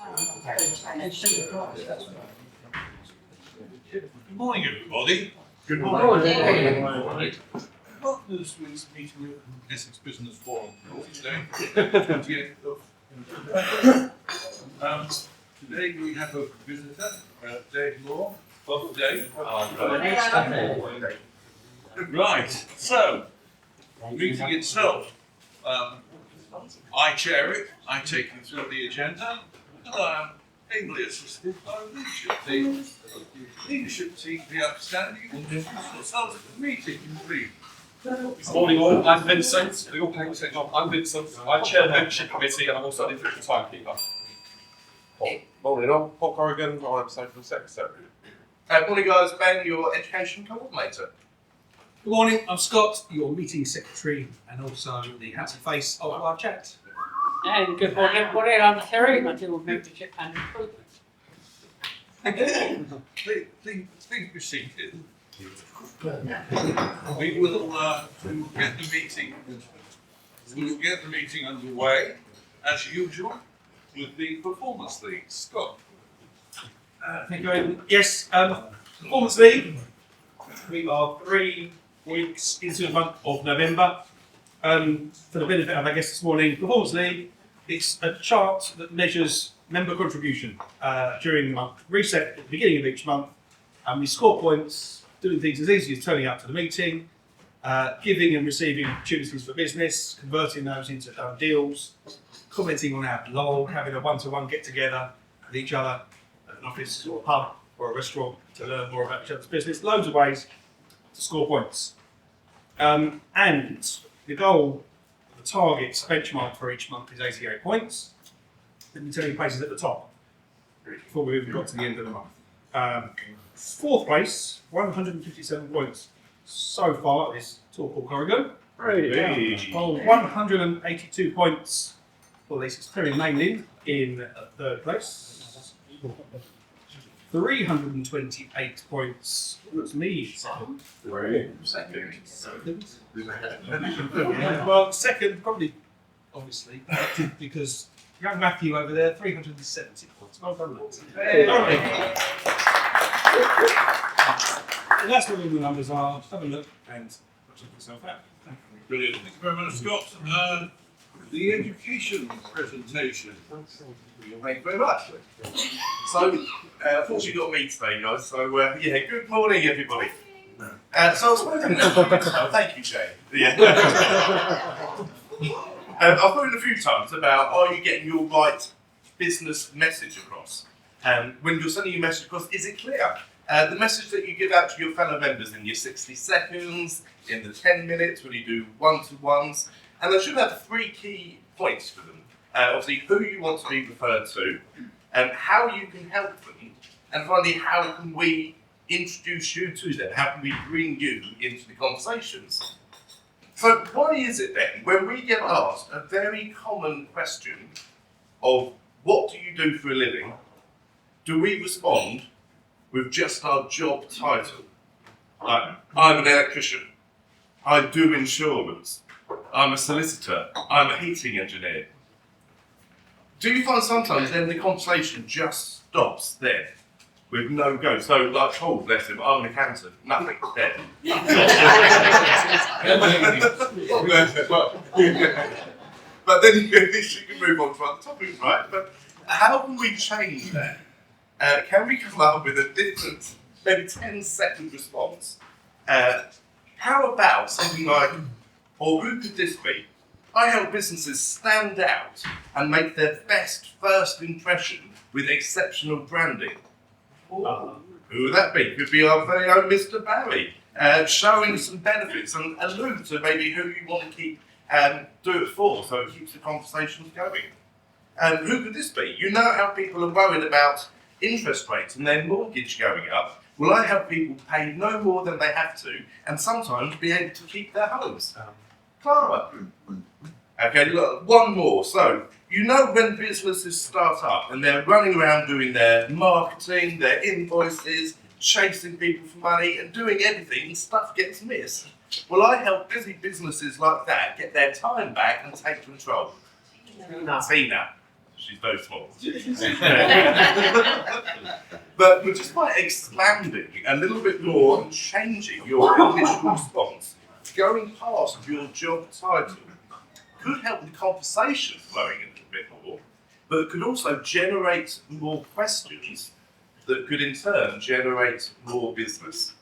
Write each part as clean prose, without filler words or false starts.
Good morning, everybody. Good morning. Partners with meeting with Essex Business Forum today, 28th of today we have a visitor, Dave Moore. Welcome, Dave. Right, so, meeting itself. I chair it, I take you through the agenda, and I am ably assisted by the leadership team. Leadership team, the outstanding, introduce yourselves at the meeting, please. Good morning all, I'm Vincent. Are you all paying attention? I'm Vincent. I chair the membership committee and I'm also the official timekeeper. Morning all, Paul Corrigan, I'm Social Secretary. Morning guys, Ben, your education coordinator. Good morning, I'm Scott, your meeting secretary and also the handsome face of our chat. And good morning everybody, I'm Terry, I deal with membership and recruitment. Please be seated. We will get the meeting underway, as usual, with the performance league. Scott. Thank you very much. Yes, Performance League. We are 3 weeks into the month of November. For the benefit of our guests this morning, Performance League, it's a chart that measures member contribution during the month. Reset at the beginning of each month, and we score points, doing things as easy as turning up to the meeting, giving and receiving opportunities for business, converting those into done deals, commenting on our blog, having a one-to-one get-together with each other at an office or a pub or a restaurant to learn more about each other's business. Loads of ways to score points. And the goal, the target benchmark for each month is 88 points. Let me tell you places at the top before we even got to the end of the month. Fourth place, 157 points so far is Paul Corrigan. Oh, 182 points for Lisa Terry Mainlin in third place. 328 points. That's me second. Well, second probably, obviously, because young Matthew over there, 370 points. Well done, mate. And that's what all the numbers are. Just have a look and check yourself out. Brilliant. Thank you very much, Scott. The education presentation. Thank you very much. So, unfortunately you've got me today guys, so yeah, good morning everybody. So I was wondering, thank you Jay. Yeah. I've spoken a few times about, are you getting your right business message across? When you're sending your message across, is it clear? The message that you give out to your fellow members in your 60 seconds, in the 10 minutes, when you do one-to-ones, and they should have 3 key points for them. Obviously, who you want to be referred to, how you can help them, and finally, how can we introduce you to them? How can we bring you into the conversations? So why is it then, when we get asked a very common question of what do you do for a living, do we respond with just our job title? Like, I'm an electrician, I do insurance, I'm a solicitor, I'm a heating engineer. Do you find sometimes then the conversation just stops there with no go? So like, oh bless him, I'm an accountant, nothing, dead. But then you can move on to other topics, right? But how can we change that? Can we come up with a different, maybe 10-second response? How about something like, or who could this be? I help businesses stand out and make their best first impression with exceptional branding. Who would that be? Could be our very own Mr. Barry, showing some benefits and allude to maybe who you want to keep do it for, so it keeps the conversations going. Who could this be? You know how people are worried about interest rates and their mortgage going up. Well, I help people pay no more than they have to and sometimes be able to keep their homes. Clara. Okay, look, one more. So, you know when businesses start up and they're running around doing their marketing, their invoices, chasing people for money and doing everything and stuff gets missed. Well, I help busy businesses like that get their time back and take control. Tina. She's very small. but just by expanding a little bit more and changing your initial response, going past your job title, could help the conversation flowing a little bit more, but could also generate more questions that could in turn generate more business.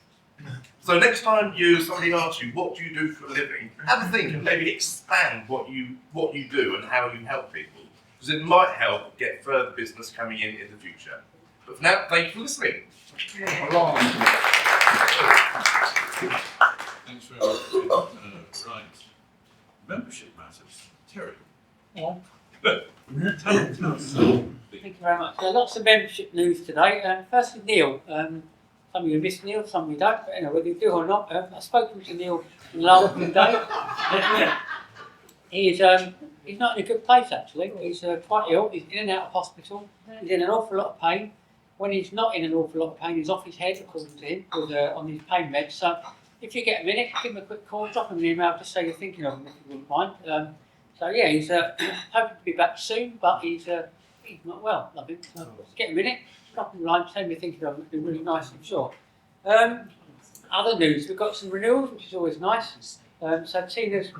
So next time somebody asks you, what do you do for a living, have a think and maybe expand what you do and how you help people, because it might help get further business coming in the future. But for now, thank you for listening. Thanks very much. Right. Membership matters. Terry. Yeah. Tell us. Thank you very much. Lots of membership news today. Firstly, Neil. Some of you miss Neil, some of you don't. But anyway, whether you do or not, I've spoken to Neil in London today. He's not in a good place actually. He's quite ill. He's in and out of hospital. He's in an awful lot of pain. When he's not in an awful lot of pain, he's off his head, according to him, on his pain meds. So if you get a minute, give him a quick call, drop him an email, just say you're thinking of him if you wouldn't mind. So yeah, he's hoping to be back soon, but he's not well. Love him. So get a minute, drop him a line, say you're thinking of him. It'd be really nice, I'm sure. Other news, we've got some renewals, which is always nice. So Tina's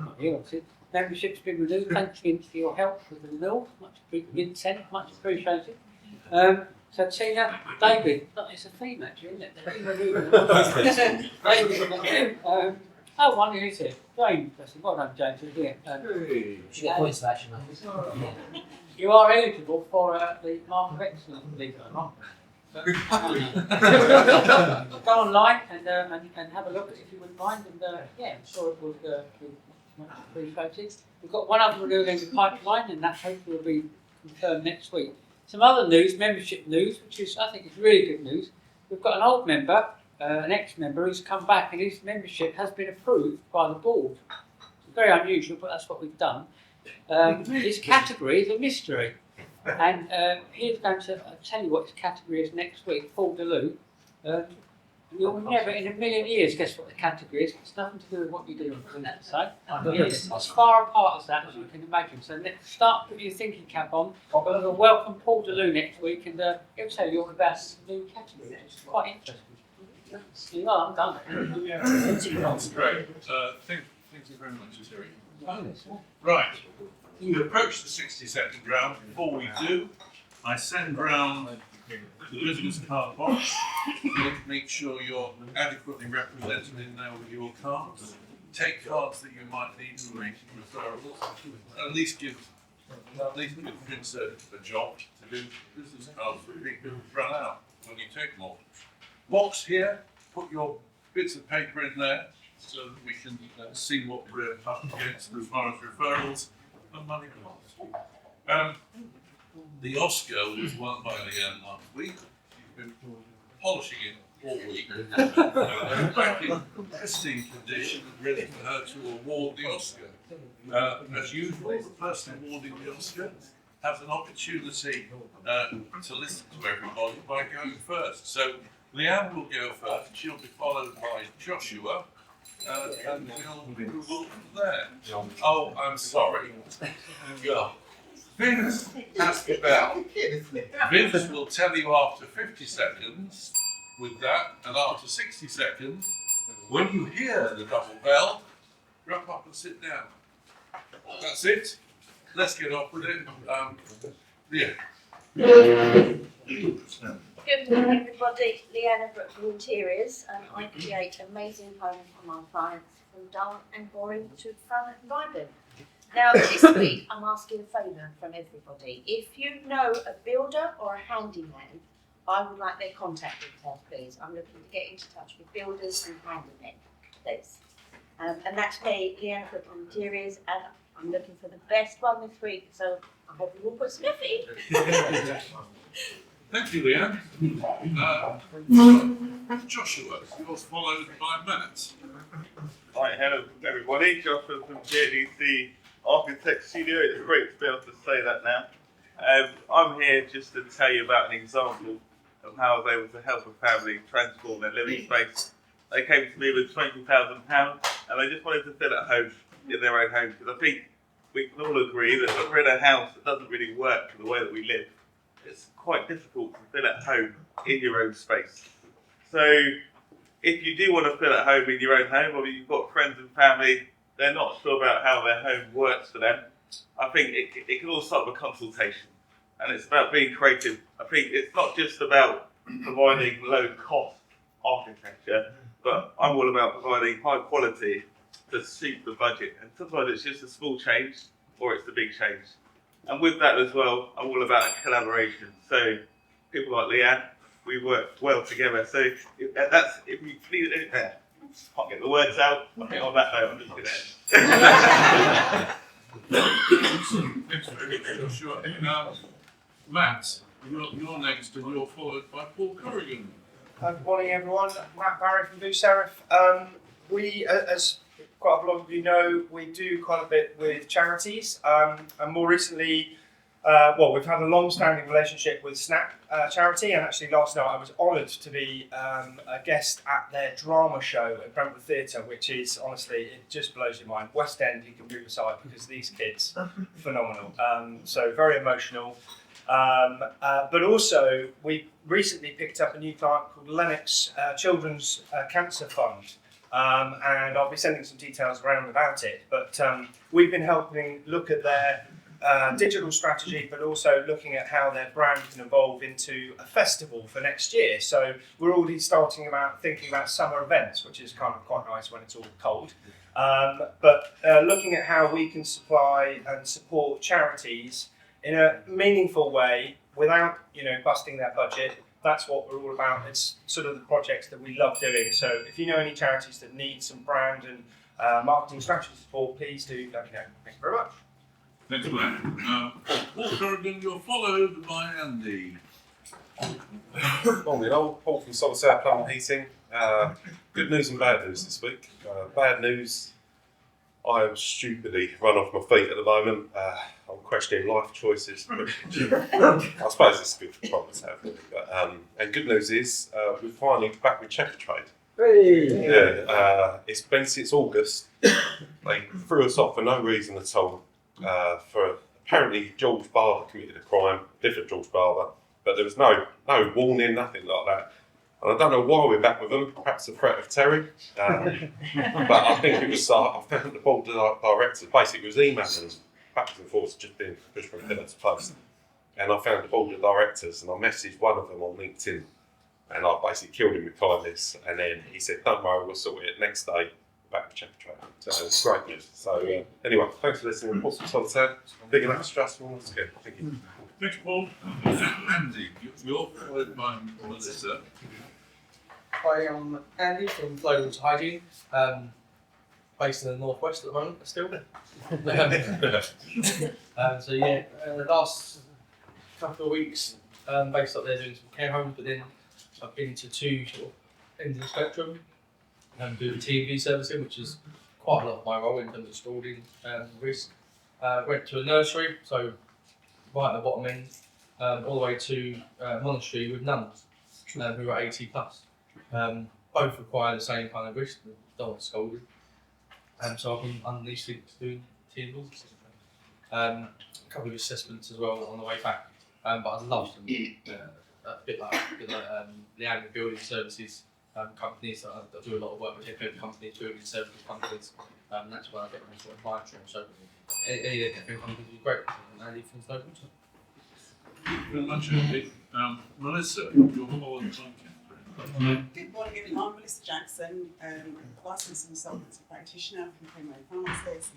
membership's been renewed. Thanks again for your help with the renewal. Much appreciated. Much appreciated. So Tina, David, it's a theme actually, isn't it? David, oh, one who's here. James, well done, James, who's here. She got points for action. You are eligible for the Mark of Excellence, believe it or not. Go online and have a look at it if you wouldn't mind, and yeah, I'm sure it would be much appreciated. We've got one other renewal in the pipeline, and that hopefully will be confirmed next week. Some other news, membership news, which is I think is really good news. We've got an old member, an ex-member, who's come back, and his membership has been approved by the board. It's very unusual, but that's what we've done. His category is a mystery. And he's going to tell you what his category is next week, Paul DeLue. You'll never in a million years guess what the category is. It's nothing to do with what you do, I'm to say. It's as far apart as that as you can imagine. So start putting your thinking cap on. We'll welcome Paul DeLue next week, and he'll tell you all about the new category. It's quite interesting. No, I'm done. That's great. Thank you very much, Terry. Right. We approach the 60-second round. Before we do, I send round the business card box. Make sure you're adequately represented in there with your cards. Take cards that you might need for making referrals. At least give Prince a job to do business cards that people run out when you take them all. Box here, put your bits of paper in there so that we can see what we're up against as far as referrals and money costs. The Oscar was won by Leanne last week. She's been polishing it all week. Back in pristine condition, ready for her to award the Oscar. As usual, the person awarding the Oscar has an opportunity to listen to everybody by going first. So Leanne will go first. She'll be followed by Joshua. And we'll move there. Oh, I'm sorry. Vince has the bell. Vince will tell you after 50 seconds with that, and after 60 seconds, when you hear the double bell, wrap up and sit down. That's it. Let's get off with it. Yeah. Good morning, everybody. Leanne of Brentwood Interiors, and I create amazing homes for my clients from dull and boring to fun and vibrant. Now, this week I'm asking a favour from everybody. If you know a builder or a handyman, I would like their contact details, please. I'm looking to get into touch with builders and handymen, please. And that's me, Leanne of Brentwood Interiors, and I'm looking for the best one this week, so I hope you will put some effort in. Thank you, Leanne. Joshua, yours followed by Matt. Hi, hello everybody. Joshua from JDC Architect Studio. It's great to be able to say that now. I'm here just to tell you about an example of how I was able to help a family transform their living space. They came to me with £20,000 and they just wanted to feel at home in their own home, because I think we can all agree that if we're in a house that doesn't really work for the way that we live, it's quite difficult to feel at home in your own space. So if you do want to feel at home in your own home, or you've got friends and family, they're not sure about how their home works for them, I think it can all start with a consultation. And it's about being creative. I think it's not just about providing low cost architecture, but I'm all about providing high quality to suit the budget. And sometimes it's just a small change or it's a big change. And with that as well, I'm all about a collaboration. So people like Leanne, we work well together. So if you need it, can't get the words out. I think on that note, I'm just going to end. Sure. Matt, you're next and you're followed by Paul Corrigan. Good morning, everyone. Matt Barry from Buserif. We, as quite a lot of you know, we do quite a bit with charities, and more recently, we've had a long-standing relationship with Snap Charity, and actually last night I was honoured to be a guest at their drama show at Brentwood Theatre, which is, honestly, it just blows your mind. West End, you can move aside because these kids, phenomenal. So very emotional. But also, we recently picked up a new client called Lennox Children's Cancer Fund, and I'll be sending some details around about it. But we've been helping look at their digital strategy, but also looking at how their brand can evolve into a festival for next year. So we're already thinking about summer events, which is kind of quite nice when it's all cold. But looking at how we can supply and support charities in a meaningful way without, busting their budget. That's what we're all about. It's sort of the projects that we love doing. So if you know any charities that need some brand and marketing strategy support, please do let me know. Thank you very much. Thanks, Matt. Paul Corrigan, you're followed by Andy. Morning all, Paul from Solid South Plumbing and Heating. Good news and bad news this week. Bad news, I am stupidly run off my feet at the moment. I'm questioning life choices. I suppose it's good for problems to have, really. But, and good news is we're finally back with Checker Trade. Hey. Yeah, it's been since August. They threw us off for no reason at all. For apparently George Barber committed a crime, different George Barber, but there was no warning, nothing like that. And I don't know why we're back with them, perhaps a threat of Terry. But I think it was, I found the board of directors, basically it was emailing backwards and forwards, just being pushed from pillar to post. And I found the board of directors and I messaged one of them on LinkedIn and I basically killed him with kindness. And then he said, don't worry, we'll sort it next day, back to Checker Trade. So it's great news. So anyway, thanks for listening. Reports from Solitaire. Big enough stressful. That's good. Thank you. Thanks, Paul. Andy, you're followed by Melissa. Hi, I'm Andy from Global Hygiene, based in the northwest at the moment, still. The last couple of weeks, based up there doing some care homes, but then I've been to two sort of ends of the spectrum, doing TV servicing, which is quite a lot of my role in terms of scalding risk. Went to a nursery, so right at the bottom end, all the way to monastery with nuns who are 80 plus. Both require the same kind of risk, don't want scolding. So I've been underneath doing TVs. A couple of assessments as well on the way back. But I'd love to a bit like the Annual Building Services companies that I do a lot of work with, FM companies, building services companies. That's where I get my sort of clients from. So any of the FM companies would be great. Andy from Snowden. Thank you very much, Andy. Melissa, you're followed by Catherine. Good morning, everyone. I'm Melissa Jackson, licensed consultant and practitioner from Primary Pharmacies.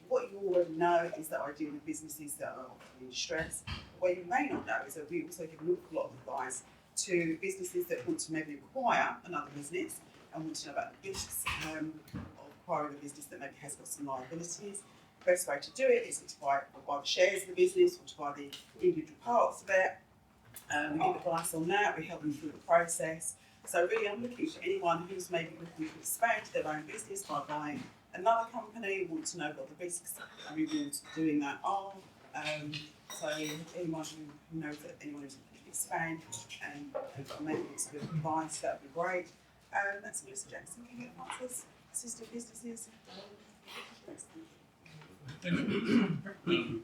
What you already know is that I deal with businesses that are in distress. What you may not know is that we also give an awful lot of advice to businesses that want to maybe acquire another business and want to know about the risks of acquiring a business that maybe has got some liabilities. The best way to do it is to buy the shares of the business or to buy the individual parts of it. We give advice on that, we help them through the process. So really I'm looking for anyone who's maybe looking to expand their own business by buying another company, want to know what the risks and rewards of doing that are. So anyone who knows that anyone who's looking to expand and maybe wants a bit of advice, that would be great. That's Melissa Jackson, King of Masters, Assistant Businesses. Thank you.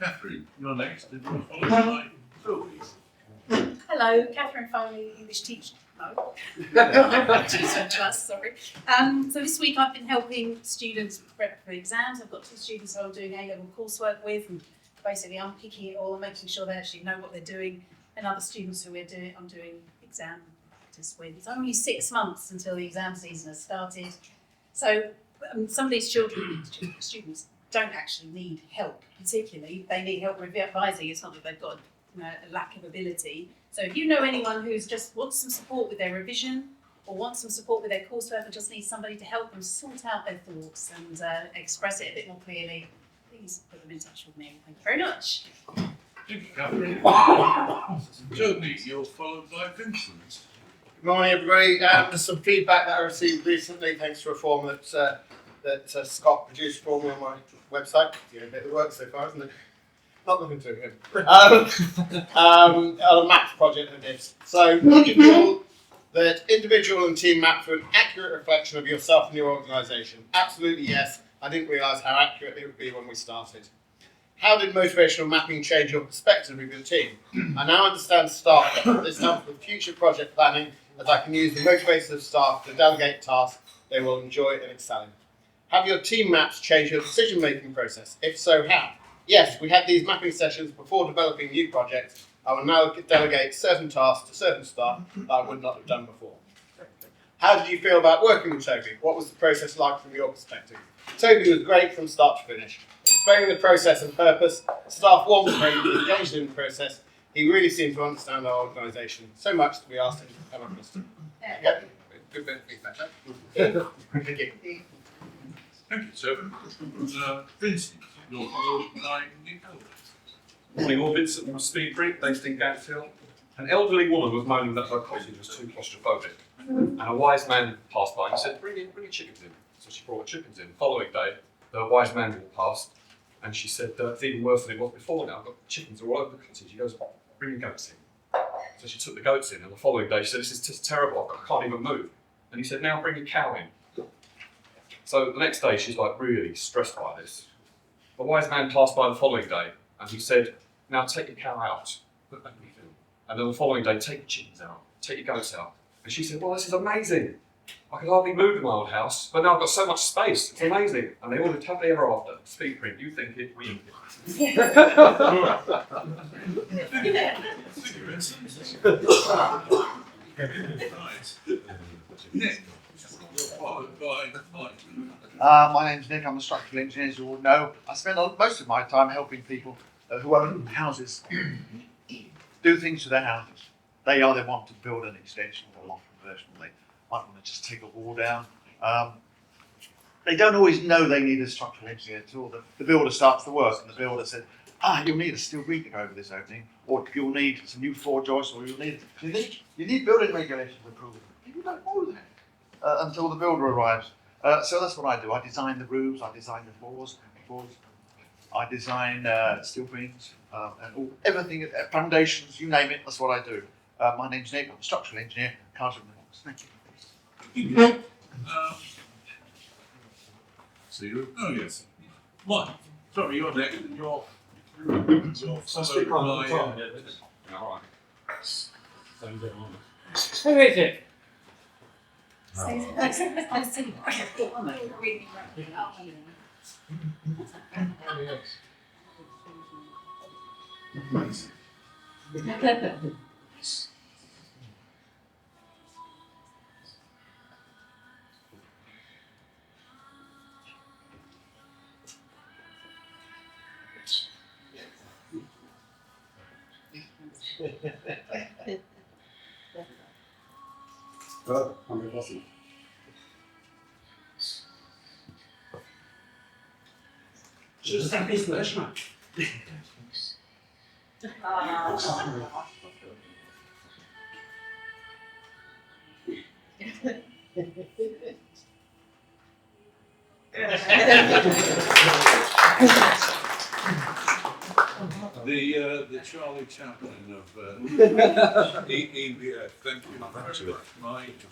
Catherine, you're next. And you're followed by Toby. Hello, Catherine Foley, English teacher. No, teacher trust, sorry. So this week I've been helping students prep for exams. I've got 2 students who I'm doing A-level coursework with, and basically I'm picking it all and making sure they actually know what they're doing, and other students who I'm doing exam practice with. It's only 6 months until the exam season has started. So some of these students don't actually need help, particularly. They need help revising. It's not that they've got a lack of ability. So if you know anyone who's just wants some support with their revision or wants some support with their coursework and just needs somebody to help them sort out their thoughts and express it a bit more clearly, please put them in touch with me. Thank you very much. Thank you, Catherine. Toby, you're followed by Vincent. Good morning, everybody. There's some feedback that I received recently, thanks to a form that Scott produced for me on my website. Doing a bit of work so far, isn't it? Not looking too good. On a maps project I did. So, do you feel that individual and team maps are an accurate reflection of yourself and your organisation? Absolutely yes. I didn't realise how accurate it would be when we started. How did motivational mapping change your perspective of your team? I now understand staff. This helps with future project planning, as I can use the motivation of staff to delegate tasks they will enjoy and excel in. Have your team maps changed your decision-making process? If so, how? Yes, we had these mapping sessions before developing new projects. I will now delegate certain tasks to certain staff that I would not have done before. How did you feel about working with Toby? What was the process like from your perspective? Toby was great from start to finish. Explaining the process and purpose, staff was very engaged in the process. He really seemed to understand our organisation so much that we asked him to come up with us. Yeah, good bit of feedback. Thank you. Thank you, Toby. Vincent, you're followed by Nicola. Morning all, Vincent from Speed Print, based in Gatfield. An elderly woman was moaning that her cottage was too claustrophobic. And a wise man passed by and said, bring your chickens in. So she brought chickens in. The following day, the wise man walked past and she said, it's even worse than it was before now. I've got chickens all over the cottage. He goes, bring your goats in. So she took the goats in, and the following day she said, this is just terrible, I can't even move. And he said, now bring your cow in. So the next day she's like really stressed by this. The wise man passed by the following day and he said, now take your cow out. And then the following day, take your chickens out, take your goats out. And she said, well, this is amazing. I could hardly move in my old house, but now I've got so much space. It's amazing. And they all lived happily ever after. Speed Print, you think it, we think it. Nick, you're followed by Mike. My name's Nick, I'm a structural engineer, as you all know. I spend most of my time helping people who own houses do things to their houses. They either want to build an extension or a loft conversion, they might want to just take a wall down. They don't always know they need a structural engineer until the builder starts the work, and the builder said, you'll need a steel beam over this opening, or you'll need some new floor joists, or you need building regulations improvement. People don't know that until the builder arrives. So that's what I do. I design the roofs, I design the floors, I design steel beams, and everything, foundations, you name it, that's what I do. My name's Nick, I'm a structural engineer, cards in the box. Thank you. Oh yes. Mike, sorry, you're next, and you're followed by... All right. Who is it? Just that business, man. The Charlie Chaplin of EBF. Thank you very much, Mike.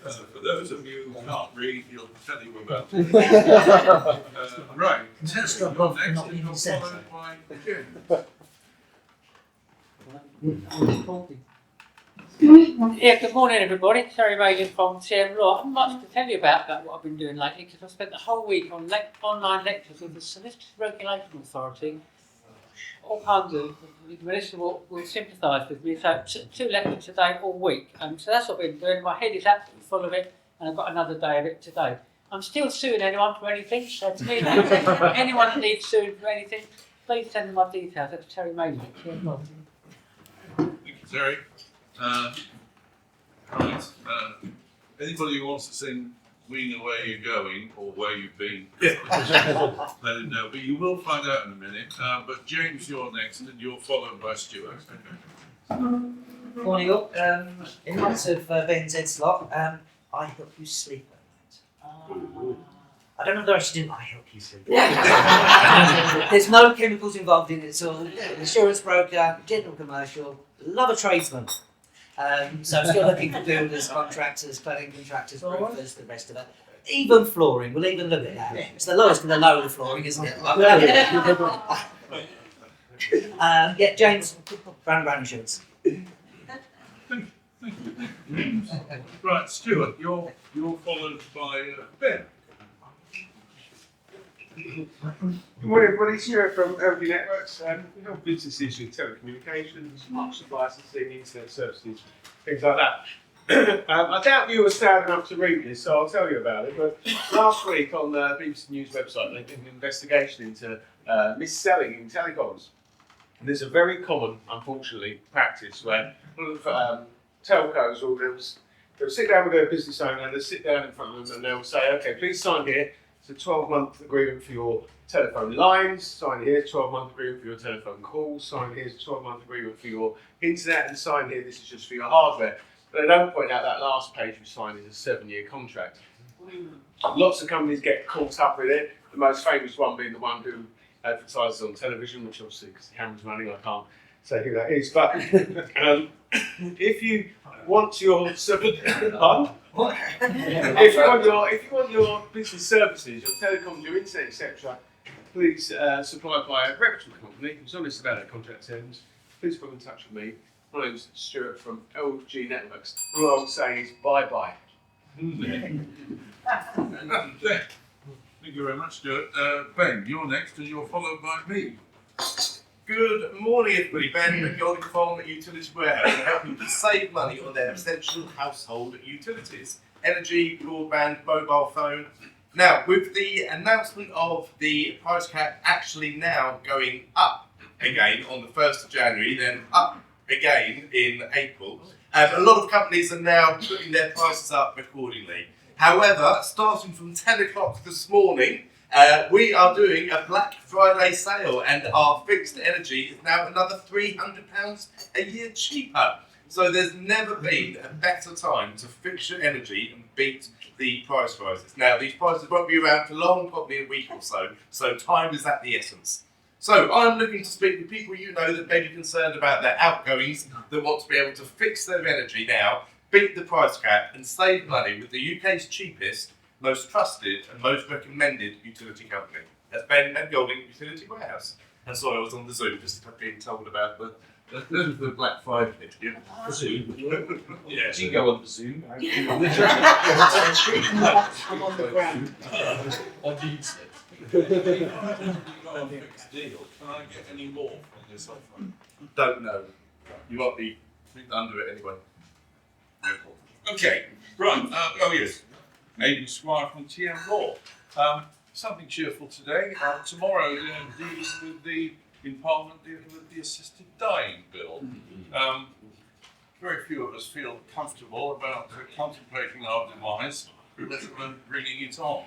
For those of you who can't read, he'll tell you about it. Right, Tess, you're next, and you're followed by Jim. Yeah, good morning everybody. Terry Reagan from TM Law. I haven't much to tell you about what I've been doing lately because I spent the whole week on online lectures with the Solicitors Regulation Authority. All kinds of Melissa will sympathise with me. So two lectures today all week. So that's what I've been doing. My head is absolutely full of it, and I've got another day of it today. I'm still suing anyone for anything. So to me, anyone that needs suing for anything, please send them my details. That's Terry Reagan. Thank you, Terry. Right. Anybody who wants to sing "We Know Where You're Going" or "Where You've Been," let him know. But you will find out in a minute. But James, you're next, and you're followed by Stuart. Morning all. In lots of Ben's Ed slot, I help you sleep at night. I don't know whether I should do I help you sleep. There's no chemicals involved in it at all. Insurance broker, general commercial, love a tradesman. So I'm still looking for builders, contractors, cladding contractors, roofers, the rest of it. Even flooring, we'll even look at that. It's the lowest and the low of the flooring, isn't it? Yeah, James, Brown Insurance. Right, Stuart, you're followed by Ben. Good morning everybody, Stuart from LG Networks. We help businesses with telecommunications, market licensing, internet services, things like that. I doubt you were sad enough to read this, so I'll tell you about it. But last week on the BBC News website, they did an investigation into mis-selling in telecoms. And there's a very common, unfortunately, practice where a lot of telcos they'll sit down with their business owner and they'll sit down in front of them and they'll say, okay, please sign here. It's a 12-month agreement for your telephone lines, sign here, 12-month agreement for your telephone calls, sign here, 12-month agreement for your internet, and sign here, this is just for your hardware. But they don't point out that last page you sign is a 7-year contract. Lots of companies get caught up with it, the most famous one being the one who advertises on television, which obviously, because the camera's running, I can't say who that is. But if you want your if you want your business services, your telecoms, your internet, etc., please supplied by a reputable company who's honest about their contract terms, please put in touch with me. My name's Stuart from LG Networks. All I would say is bye-bye. Thank you very much, Stuart. Ben, you're next, and you're followed by me. Good morning, everybody. Ben McGolding from Utility Warehouse, helping to save money on their essential household utilities: energy, broadband, mobile phone. Now, with the announcement of the price cap actually now going up again on the 1st of January, then up again in April, a lot of companies are now putting their prices up accordingly. However, starting from 10 o'clock this morning, we are doing a Black Friday sale, and our fixed energy is now another £300 a year cheaper. So there's never been a better time to fix your energy and beat the price rises. Now, these prices won't be around for long, probably a week or so, so time is at the essence. So I'm looking to speak with people you know that may be concerned about their outgoings, that want to be able to fix their energy now, beat the price cap, and save money with the UK's cheapest, most trusted and most recommended utility company. That's Ben and Golding Utility Warehouse. And sorry, I was on the Zoom just being told about the Black Friday. Yeah. Zoom. Yes. You can go on the Zoom. I'm on the ground. Fixed deal. Can I get any more from this offer? Don't know. You might be under it anyway. Okay, right. Oh yes. Aidan Squire from TM Law. Something cheerful today. Tomorrow, in Parliament, dealing with the assisted dying bill. Very few of us feel comfortable about contemplating our demise, let alone bringing it on.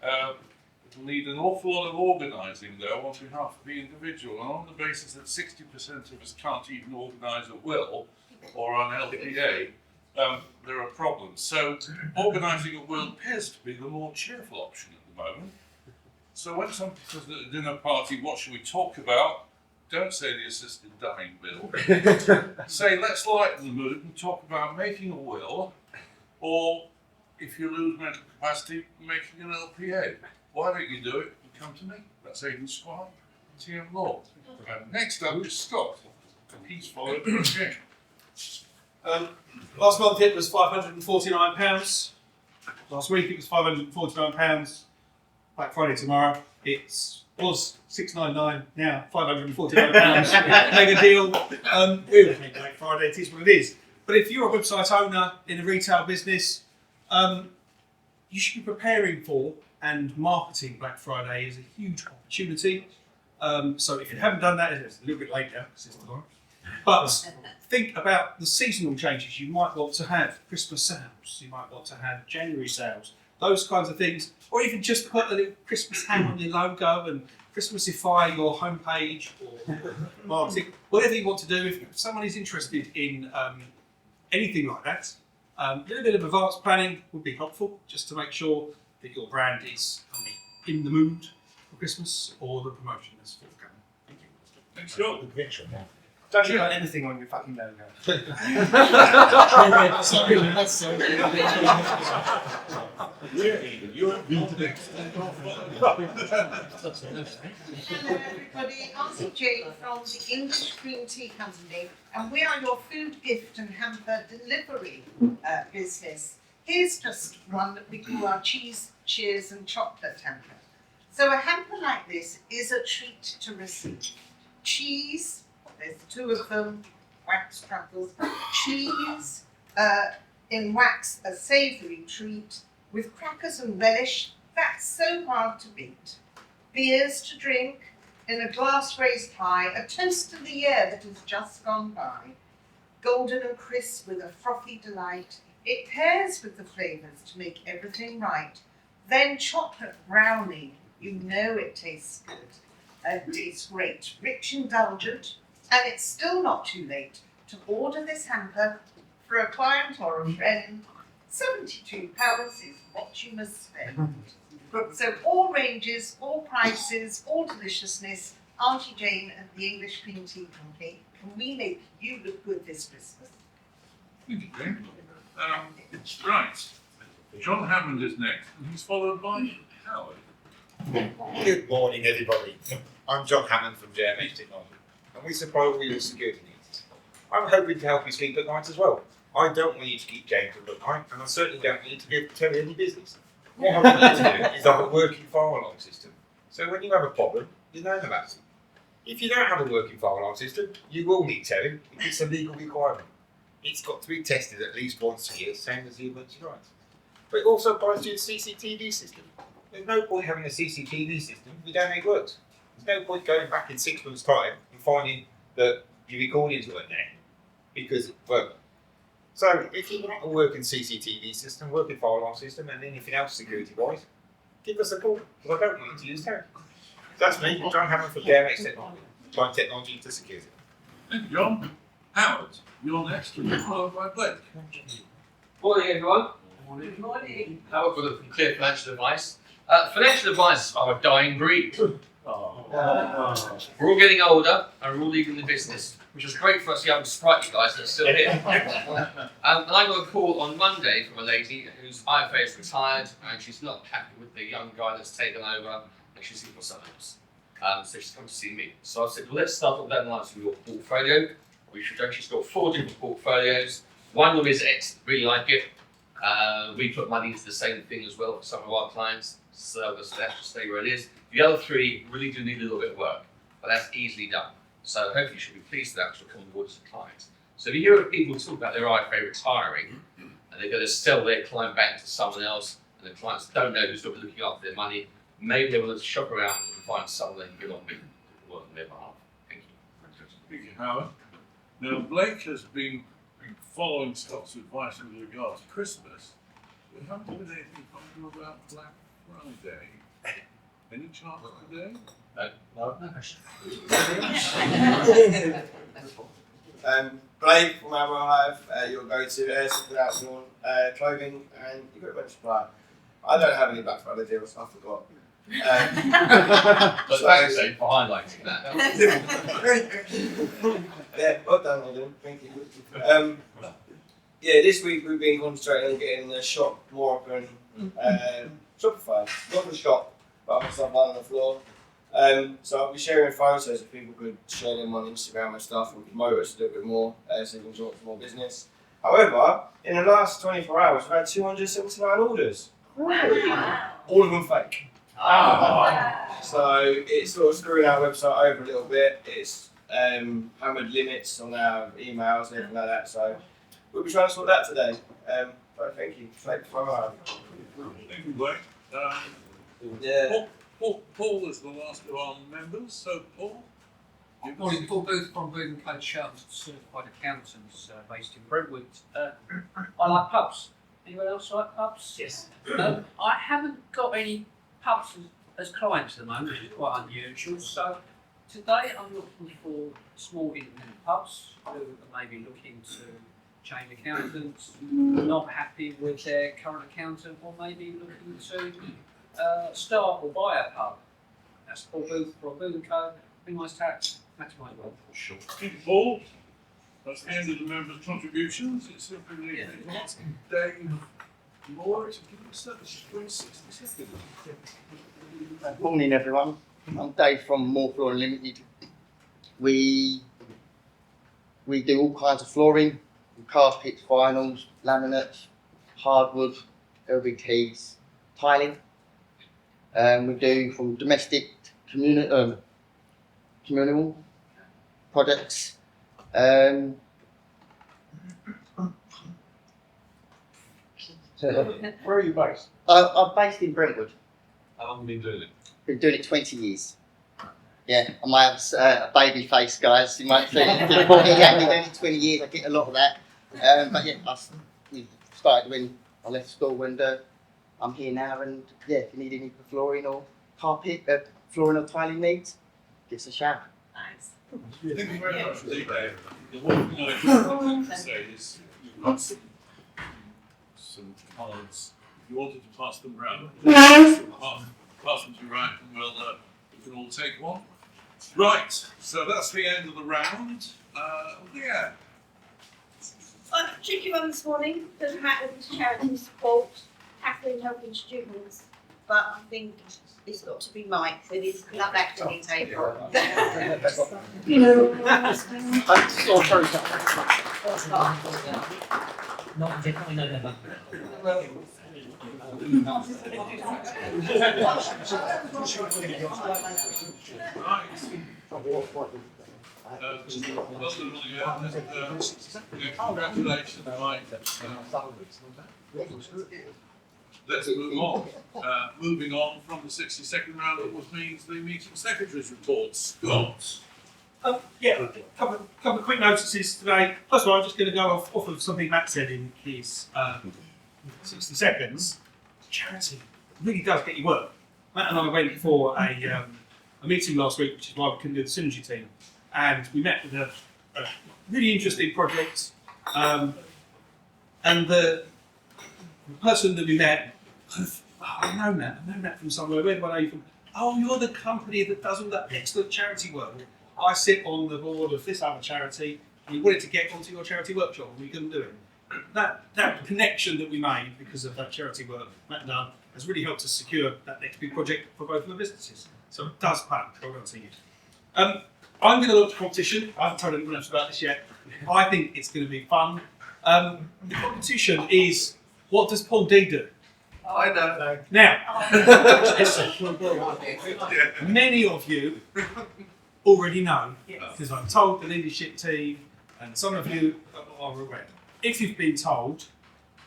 It'll need an awful lot of organising, though, on behalf of the individual, and on the basis that 60% of us can't even organise a will or an LPA. There are problems. So organising a will appears to be the more cheerful option at the moment. So when somebody says at a dinner party, what should we talk about? Don't say the assisted dying bill. Say, let's lighten the mood and talk about making a will, or if you lose mental capacity, making an LPA. Why don't you do it and come to me? That's Aidan Squire, TM Law. Next up is Scott, and he's followed by Jane. Last month it was £549. Last week it was £549. Black Friday tomorrow. It was £699. Now £549. Mega deal. We always make Black Friday. It is what it is. But if you're a website owner in a retail business, you should be preparing for and marketing Black Friday is a huge opportunity. So if you haven't done that, it's a little bit late now because it's tomorrow. But think about the seasonal changes. You might want to have Christmas sales. You might want to have January sales. Those kinds of things. Or even just put a little Christmas ham on your logo and Christmasify your homepage or marketing. Whatever you want to do. If someone is interested in anything like that, a little bit of advanced planning would be helpful just to make sure that your brand is in the mood for Christmas or the promotion is forthcoming. Thank you. Thanks, Scott. Don't put anything on your fucking logo. You're next. Hello everybody, I'm Jane from the English Green Tea Company and we are your food gift and hamper delivery business. Here's just one that we call our cheese, cheers and chocolate hamper. So a hamper like this is a treat to receive. Cheese, there's two of them, wax truffles, cheese in wax, a savoury treat, with crackers and relish, that's so hard to beat. Beers to drink, in a glass raised high, a toast to the year that has just gone by. Golden and crisp with a frothy delight, it pairs with the flavours to make everything right. Then chocolate brownie, you know it tastes good. It tastes great, rich, indulgent, and it's still not too late to order this hamper for a client or a friend. £72 is what you must spend. So all ranges, all prices, all deliciousness, Auntie Jane at the English Green Tea Company, can we make you look good this Christmas? Thank you, Jane. Right. John Hammond is next, and he's followed by Howard. Good morning, everybody. I'm John Hammond from JMH Technology, and we supply all your security needs. I'm hoping to help you sleep at night as well. I don't want you to keep James up at night, and I certainly don't want you to tell me any business. What I want you to do is have a working fire alarm system. So when you have a problem, you know about it. If you don't have a working fire alarm system, you will need telling if it's a legal requirement. It's got to be tested at least once a year, same as the emergency lights. But it also applies to your CCTV system. There's no point having a CCTV system if you don't know it works. There's no point going back in 6 months' time and finding that your recordings weren't there because it weren't. So if you want a working CCTV system, working fire alarm system, and anything else security-wise, give us a call because I don't want you to use that. That's me, John Hammond from JMX Technology, applying technology to security. Thank you, John. Howard, you're next, and you're followed by Blake. Morning, everyone. Good morning. Howard from Clear Financial Advice. Financial advisors are a dying breed. We're all getting older and we're all leaving the business, which is great for us young sprightly guys that are still here. And I got a call on Monday from a lady whose IFA is retired and she's not happy with the young guy that's taken over and she's looking for someone else. So she's come to see me. So I said, well, let's start with that analysis of your portfolio. She's got 4 different portfolios. One of them is X, really like it. We put money into the same thing as well for some of our clients, so that should stay where it is. The other 3 really do need a little bit of work, but that's easily done. So hopefully you should be pleased with that because we'll come on board as a client. So if you hear people talk about their IFA retiring, and they're going to sell their client back to someone else, and the clients don't know who's going to be looking after their money, maybe they want to shop around and find someone they can get on with and work on their behalf. Thank you. Thank you, Howard. Now, Blake has been following Scott's advice with regard to Christmas. We haven't heard anything from him about Black Friday. Any chance today? No question. Blake from Amber Hive, you'll go to Essex Outdoor Clothing and equipment supplier. I don't have any Black Friday deals, I forgot. But thanks, Dave, for highlighting that. Yeah, well done, Aidan. Thank you. yeah, this week we've been concentrating on getting the shop more open, Shopify, not the shop, but other stuff lying on the floor. So I'll be sharing photos if people could share them on Instagram and stuff and promote us a little bit more, so we can draw more business. However, in the last 24 hours, we've had 279 orders. Wow. All of them fake. So it's sort of screwing our website over a little bit. It's hammered limits on our emails and everything like that. So we'll be trying to sort that today. So thank you. Thank you for Thank you, Blake. Yeah. Paul is the last of our members, so Paul. Morning, Paul Booth from Booth and Co. Chartered Certified Accountants based in Brentwood. I like pubs. Anyone else like pubs? Yes. I haven't got any pubs as clients at the moment, which is quite unusual. So today I'm looking for small independent pubs who are maybe looking to change accountants, not happy with their current accountant, or maybe looking to start or buy a pub. That's Paul Booth from Booth and Co. Minimise tax, maximise wealth. Sure. Thank you, Paul. That's the end of the members' contributions. It's simply leaving Dave Moore to give us that 60 seconds. Morning everyone, I'm Dave from Moore Flooring Limited. We do all kinds of flooring, carpets, vinyls, laminates, hardwood, LVTs, tiling. We do from domestic communal projects. Where are you based? I'm based in Brentwood. How long have you been doing it? Been doing it 20 years. Yeah, I might have a baby face, guys. You might say, yeah, I've been doing it 20 years. I get a lot of that. But yeah, we started when I left school, and I'm here now. And yeah, if you need any flooring or carpet, flooring or tiling needs, give us a shout. Nice. Thank you very much indeed, Dave. The one thing I want to say is you've got some cards. If you wanted to pass them round, pass them to right, and we can all take one. Right, so that's the end of the round. Yeah. A tricky one this morning. Doesn't matter if it's charity support, Catherine helping students, but I think it's got to be Mike with his love acting table. I'm so sorry. Not definitely November. Congratulations, Mike. Let's move on. Moving on from the 62nd round, which means the meeting secretary's reports. Scott. Yeah, a couple of quick notices today. First of all, I'm just going to go off of something Matt said in his 60 seconds. Charity really does get you work. Matt and I went for a meeting last week, which is why we couldn't do the synergy team. And we met with a really interesting project. And the person that we met, I know Matt from somewhere. Where do I know you from? Oh, you're the company that does all that excellent charity work. I sit on the board of this other charity, and you wanted to get onto your charity workshop, and we couldn't do it. That connection that we made because of that charity work Matt done has really helped us secure that next big project for both of our businesses. So it does pay. Well done to you. I'm going to launch a competition. I haven't told anyone else about this yet. I think it's going to be fun. The competition is, what does Paul D do? I know. Now, listen, many of you already know, because I'm told the leadership team, and some of you are aware. If you've been told,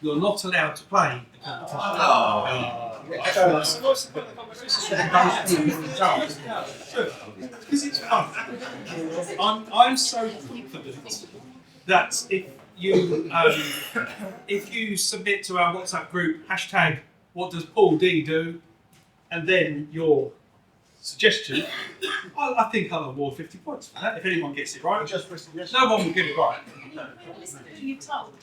you're not allowed to play the competition. Because it's fun. I'm so confident that if you submit to our WhatsApp group hashtag what does Paul D do, and then your suggestion, I think I'll award 50 points for that if anyone gets it right. No one will get it right. Who you told?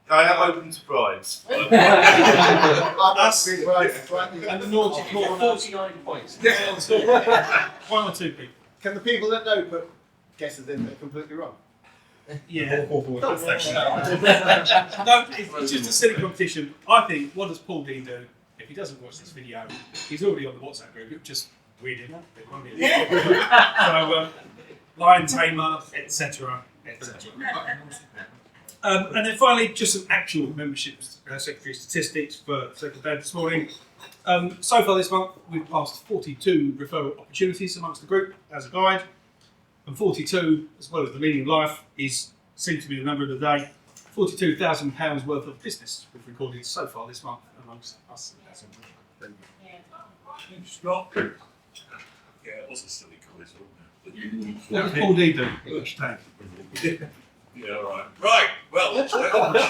I am open to bribes. Us and the naughty corner. 49 points. One or two people. Can the people that know put guesses in that are completely wrong? Yeah. No, it's just a silly competition. I think, what does Paul Dean do? If he doesn't watch this video, he's already on the WhatsApp group. It just weird him up a bit, won't it? So, lion tamer, etc., etc. And then finally, just some actual membership secretary statistics for Second Day this morning. So far this month, we've passed 42 referral opportunities amongst the group as a guide. And 42, as well as the meaning of life, seems to be the number of the day. £42,000 worth of business we've recorded so far this month amongst us. Scott? Yeah, it was a silly quiz, wasn't it? That was Paul Dean. Yeah, all right. Right, well, let's move on. The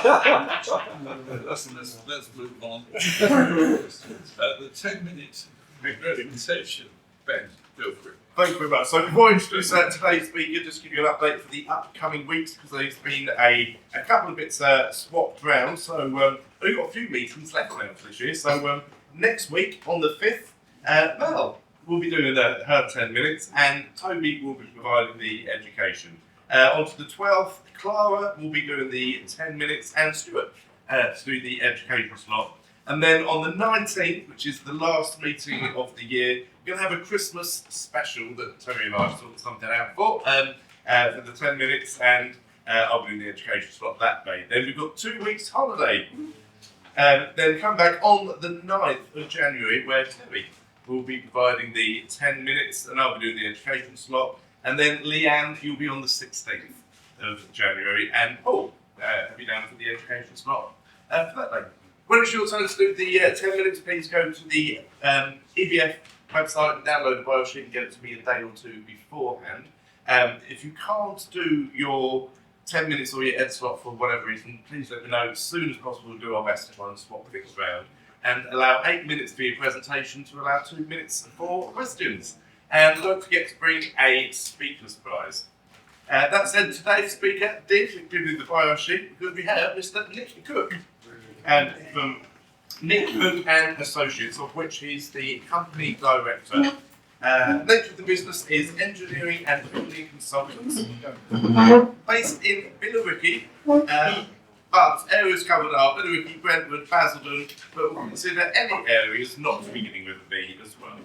10-minute presentation. Ben, go for it. Thank you very much. So before I introduce today's speaker, just give you an update for the upcoming weeks because there's been a couple of bits swapped around. So we've got a few meetings left now for this year. So next week on the 5th, Mel will be doing her 10 minutes and Toby will be providing the education. On to the 12th, Clara will be doing the 10 minutes and Stuart to do the education slot. And then on the 19th, which is the last meeting of the year, we're going to have a Christmas special that Terry and I sorted something out for the 10 minutes, and I'll be doing the education slot that day. Then we've got 2 weeks holiday. Then come back on the 9th of January, where Terry will be providing the 10 minutes, and I'll be doing the education slot. And then Leanne, you'll be on the 16th of January, and Paul, have you down for the education slot for that day. When it's your turn to do the 10 minutes, please go to the EBF website and download the bio sheet and get it to me a day or two beforehand. If you can't do your 10 minutes or your ed slot for whatever reason, please let me know as soon as possible. We'll do our best to try and swap things around. And allow 8 minutes for your presentation to allow 2 minutes for questions. And don't forget to bring a speaker's prize. That said, today's speaker did give me the bio sheet because we have Mr. Nick Cooke. And from Nick Cooke and Associates, of which he's the company director. Nature of the business is engineering and building consultants. Based in Billericay, but areas covered are Billericay, Brentwood, Basildon, but we'll consider any areas not beginning with a B as well.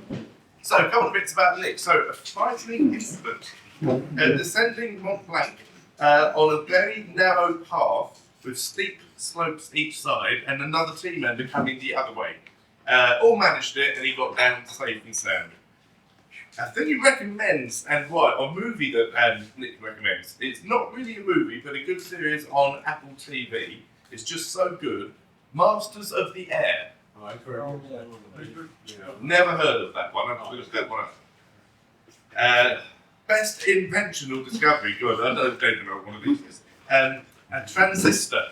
So, a couple of bits about Nick. So, a frightening incident. Descending Mont Blanc on a very narrow path with steep slopes each side and another team member coming the other way. All managed it and he got down safe and sound. A thing he recommends, and what, a movie that Nick recommends, it's not really a movie but a good series on Apple TV. It's just so good. Masters of the Air. Never heard of that one. I've looked that one up. Best invention or discovery. Good, I don't know what one of these is. A transistor.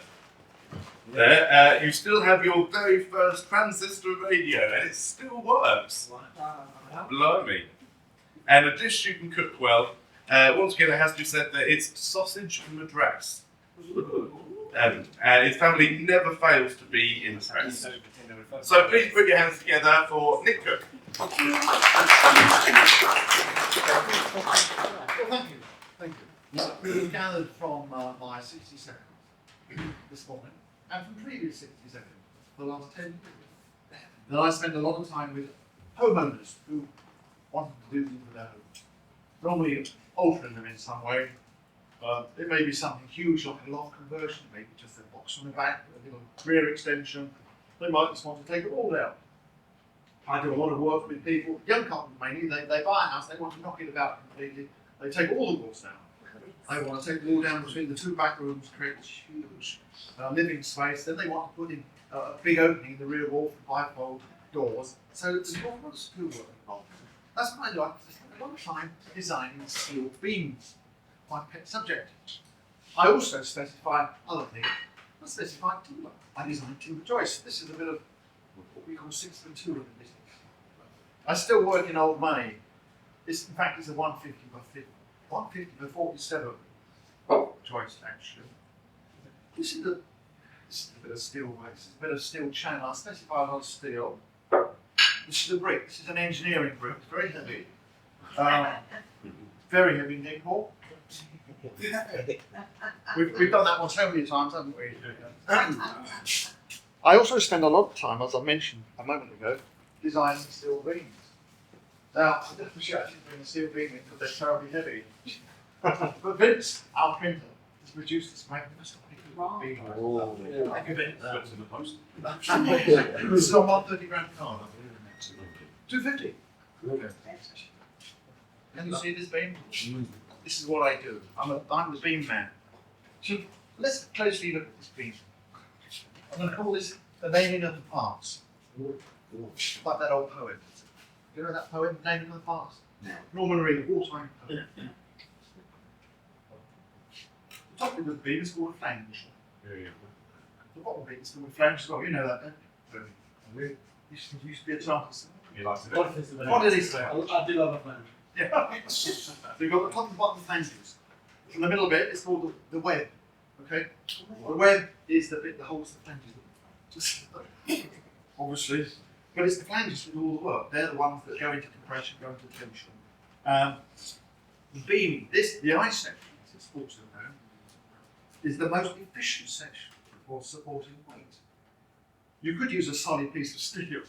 There, you still have your very first transistor radio, and it still works. Blimey. And a dish you can cook well. Once again, it has to be said that it's sausage madras. And his family never fails to be impressed. So please put your hands together for Nick Cooke. Well, thank you. Thank you. We've gathered from my 60 seconds this morning, and from previous 60 seconds for the last 10 years, that I spend a lot of time with homeowners who want to do things with their homes. Normally altering them in some way. It may be something huge like a loft conversion, maybe just a box on the back, a little rear extension. They might just want to take it all down. I do a lot of work with people, young couples mainly, they buy a house, they want to knock it about completely, they take all the walls down. They want to take the wall down between the 2 back rooms, create this huge living space, then they want to put in a big opening in the rear wall for bifold doors. So there's a lot of screw work involved. That's what I do. I spend a lot of time designing steel beams, my pet subject. I also specify other things. I specify timber. I design timber joists. This is a bit of what we call 6 and 2 in the business. I still work in old money. This, in fact, is a 150 by 50, 150 by 47 joist actually. This is a bit of steel work. This is a bit of steel channel. I specify a lot of steel. This is a brick. This is an engineering brick. It's very heavy. Very heavy nickel. We've done that one so many times, haven't we? I also spend a lot of time, as I mentioned a moment ago, designing steel beams. Now, I definitely should actually bring a steel beam in because they're terribly heavy. But Vince, our printer, has produced this magnificent beam. Thank you, Vince. This is on £130 card. 250. Can you see this beam? This is what I do. I'm the beam man. So let's closely look at this beam. I'm going to call this the naming of the parts. Like that old poem. You know that poem, Naming of the Parts? Norman Reed, wartime poem. The top of the beam is called a flange. The bottom beam is called a flange as well. You know that, don't you? You used to be a chartist. What did he say? I do love a flange. Yeah. So you've got the top and bottom flanges. From the middle bit, it's called the web. Okay? The web is the bit that holds the flanges. Obviously. But it's the flanges that do all the work. They're the ones that go into compression, go into tension. The beam, the I section, as it's also known, is the most efficient section for supporting weight. You could use a solid piece of steel,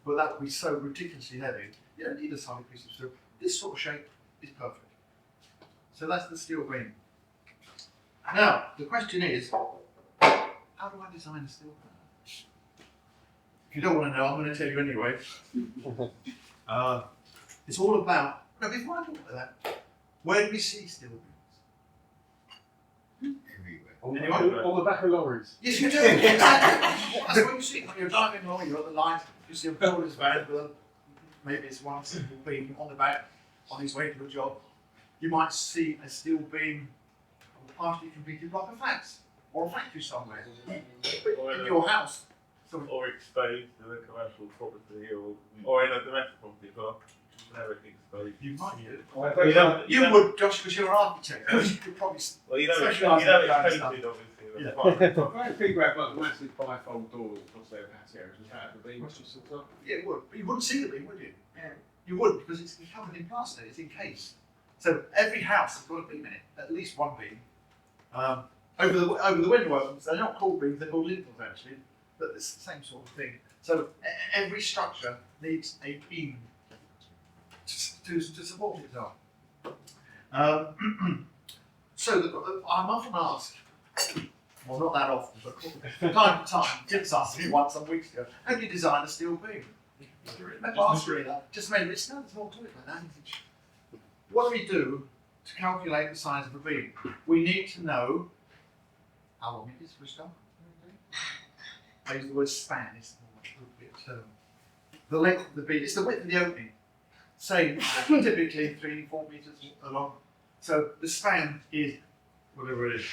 but that would be so ridiculously heavy. You don't need a solid piece of steel. This sort of shape is perfect. So that's the steel beam. Now, the question is, how do I design a steel beam? If you don't want to know, I'm going to tell you anyway. It's all about, no, before I talk about that, where do we see steel beams? Everywhere. On the back of lorries. Yes, you do. Exactly. That's what you see. When you're driving along, you're at the line, you see a builder's van with maybe it's one simple beam on the back on his way to a job. You might see a steel beam on a partially completed block of flats or a factory somewhere. In your house. Or exposed to a commercial property or in a domestic property as well. Never exposed. You might do. You would, Josh, because you're an architect. You could probably. Well, you don't expect specialise in that kind of it, stuff. obviously. Yeah. If I figure out like massive bifold doors across their patio, does that have a beam? Yeah, it would. But you wouldn't see the beam, would you? Yeah. You wouldn't because it's covered in plaster. It's encased. So every house has got a beam in it, at least one beam. Over the window opens, they're not called beams, they're called lintels actually, but it's the same sort of thing. So every structure needs a beam to support itself. So I'm often asked, well, not that often, but from time to time, Tim's asked me once some weeks ago, how do you design a steel beam? Just maybe it's no, there's more to it than that. What do we do to calculate the size of a beam? We need to know how long it is for a start. I use the word span, it's more appropriate term. The length of the beam, it's the width of the opening. Say, typically 3-4 meters along. So the span is whatever it is.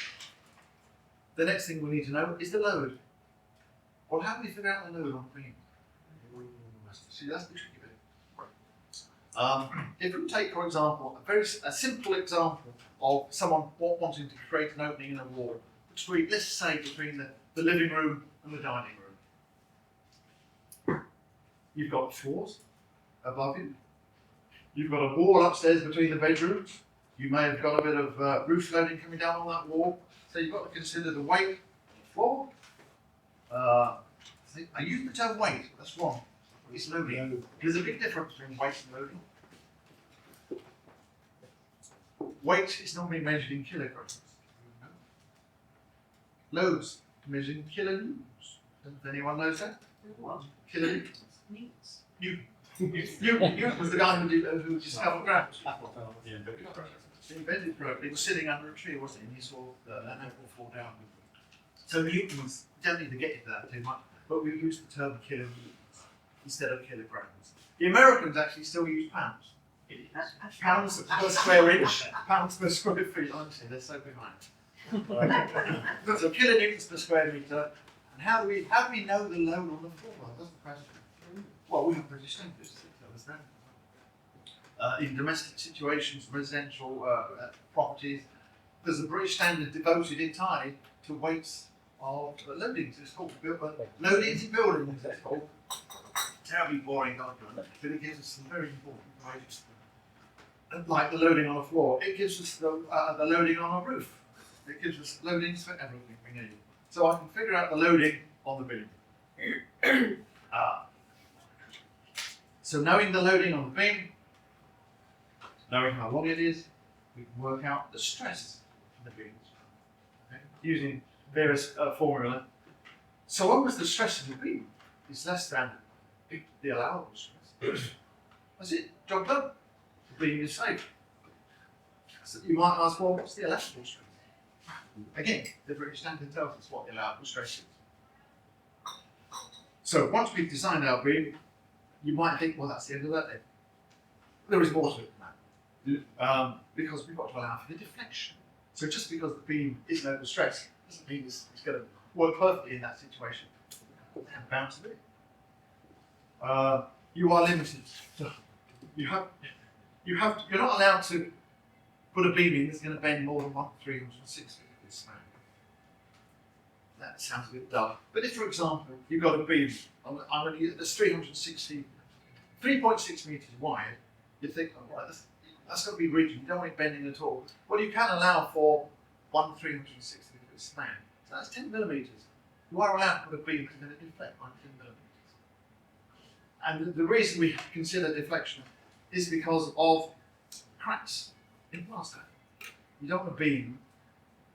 The next thing we need to know is the load. Well, how do we figure out the load on a beam? See, that's the tricky bit. If we take, for example, a simple example of someone wanting to create an opening in a wall, between, let's say, between the living room and the dining room. You've got floors above you. You've got a wall upstairs between the bedrooms. You may have got a bit of roof loading coming down on that wall. So you've got to consider the weight of the floor. I use the term weight, but that's wrong. It's loading. There's a big difference between weight and loading. Weight is normally measured in kilograms. Loads measured in kilonewtons. Does anyone know that? Kilonewtons. You was the guy who discovered grams. He invented grams. He was sitting under a tree, wasn't he? And he saw an apple fall down. So newtons, don't need to get into that too much, but we use the term kilonewtons instead of kilograms. The Americans actually still use pounds. Pounds per square inch, pounds per square feet. Honestly, they're so behind. So kilonewtons per square meter. And how do we know the load on the floor? That's the question. Well, we have British standards to tell us that. In domestic situations, residential properties, there's a British standard devoted entirely to weights of loadings. It's called loadings in buildings. It's called. Terribly boring document, but it gives us some very important information. like the loading on a floor. It gives us the loading on a roof. It gives us loadings for everything we need. So I can figure out the loading on the beam. So knowing the loading on the beam, knowing how long it is, we can work out the stress on the beams, okay, using various formula. So long as the stress of the beam is less than the allowable stress, that's it, job done. The beam is safe. So you might ask, well, what's the allowable stress? Again, the British Standard tells us what the allowable stress is. So once we've designed our beam, you might think, well, that's the end of that then. There is more to it than that. Because we've got to allow for the deflection. So just because the beam isn't under stress doesn't mean it's going to work perfectly in that situation. It's bound to be. You are limited. So you're not allowed to put a beam in that's going to bend more than 360 degrees. That sounds a bit dull. But if, for example, you've got a beam that's 3.6 metres wide, you think, oh, right, that's got to be rigid. You don't want it bending at all. Well, you can allow for 360 degree span. So that's 10 millimetres. You are allowed to put a beam that's going to deflect by 10 millimetres. And the reason we consider deflection is because of cracks in plaster. You don't want a beam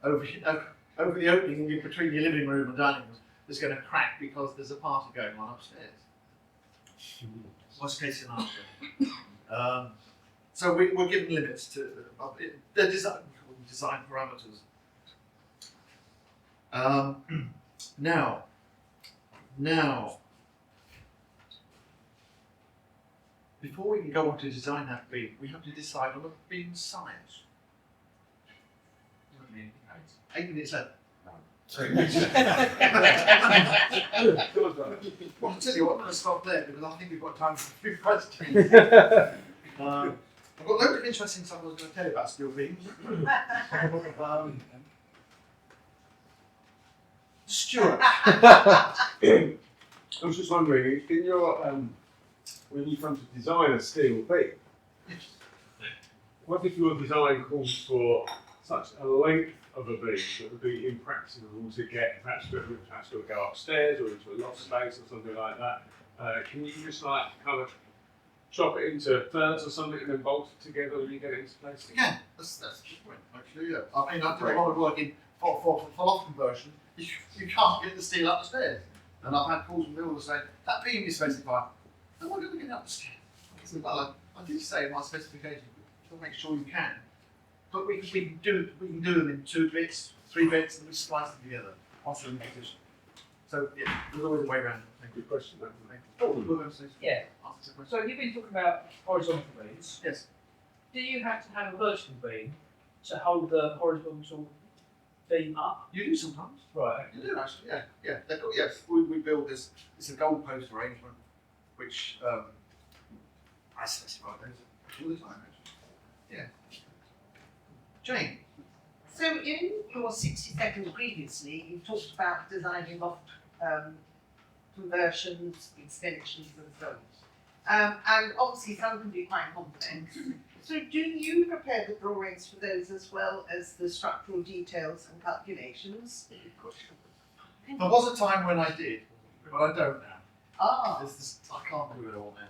over the opening in between your living room and dining room that's going to crack because there's a party going on upstairs. Worst case scenario. So we're given limits to the design parameters. Now, before we can go on to design that beam, we have to decide on the beam size. 8 minutes left. Well, I'll tell you what, I'm going to stop there because I think we've got time for a few questions. I've got loads of interesting stuff I was going to tell you about steel beams. Stuart. I was just wondering, in your when you come to design a steel beam, what if your design calls for such a length of a beam that would be impracticable to get, perhaps to go upstairs or into a loft space or something like that? Can you just like kind of chop it into thirds or something and then bolt it together when you get it into place? Again, that's the point, actually, yeah. I mean, I do a lot of work in for loft conversion. You can't get the steel up the stairs. And I've had calls from builders saying, that beam is specified. And why don't we get it up the stairs? I said, well, I did say in my specification, to make sure you can. But we can do them in 2 bits, 3 bits, and we splice them together once they're in position. So yeah, there's always a way around it. Good question. Yeah. So you've been talking about horizontal beams. Yes. Do you have to have a vertical beam to hold the horizontal beam up? You do sometimes. Right. You do actually, yeah. Yeah. Yes, we build this. It's a goalpost arrangement, which I specify those all the time. Actually. Yeah. Jane. So in your 60 seconds previously, you talked about designing loft conversions, extensions and so on. And obviously some can be quite complex. So do you prepare the drawings for those as well as the structural details and calculations? There was a time when I did, but I don't now. Ah. I can't do it all now.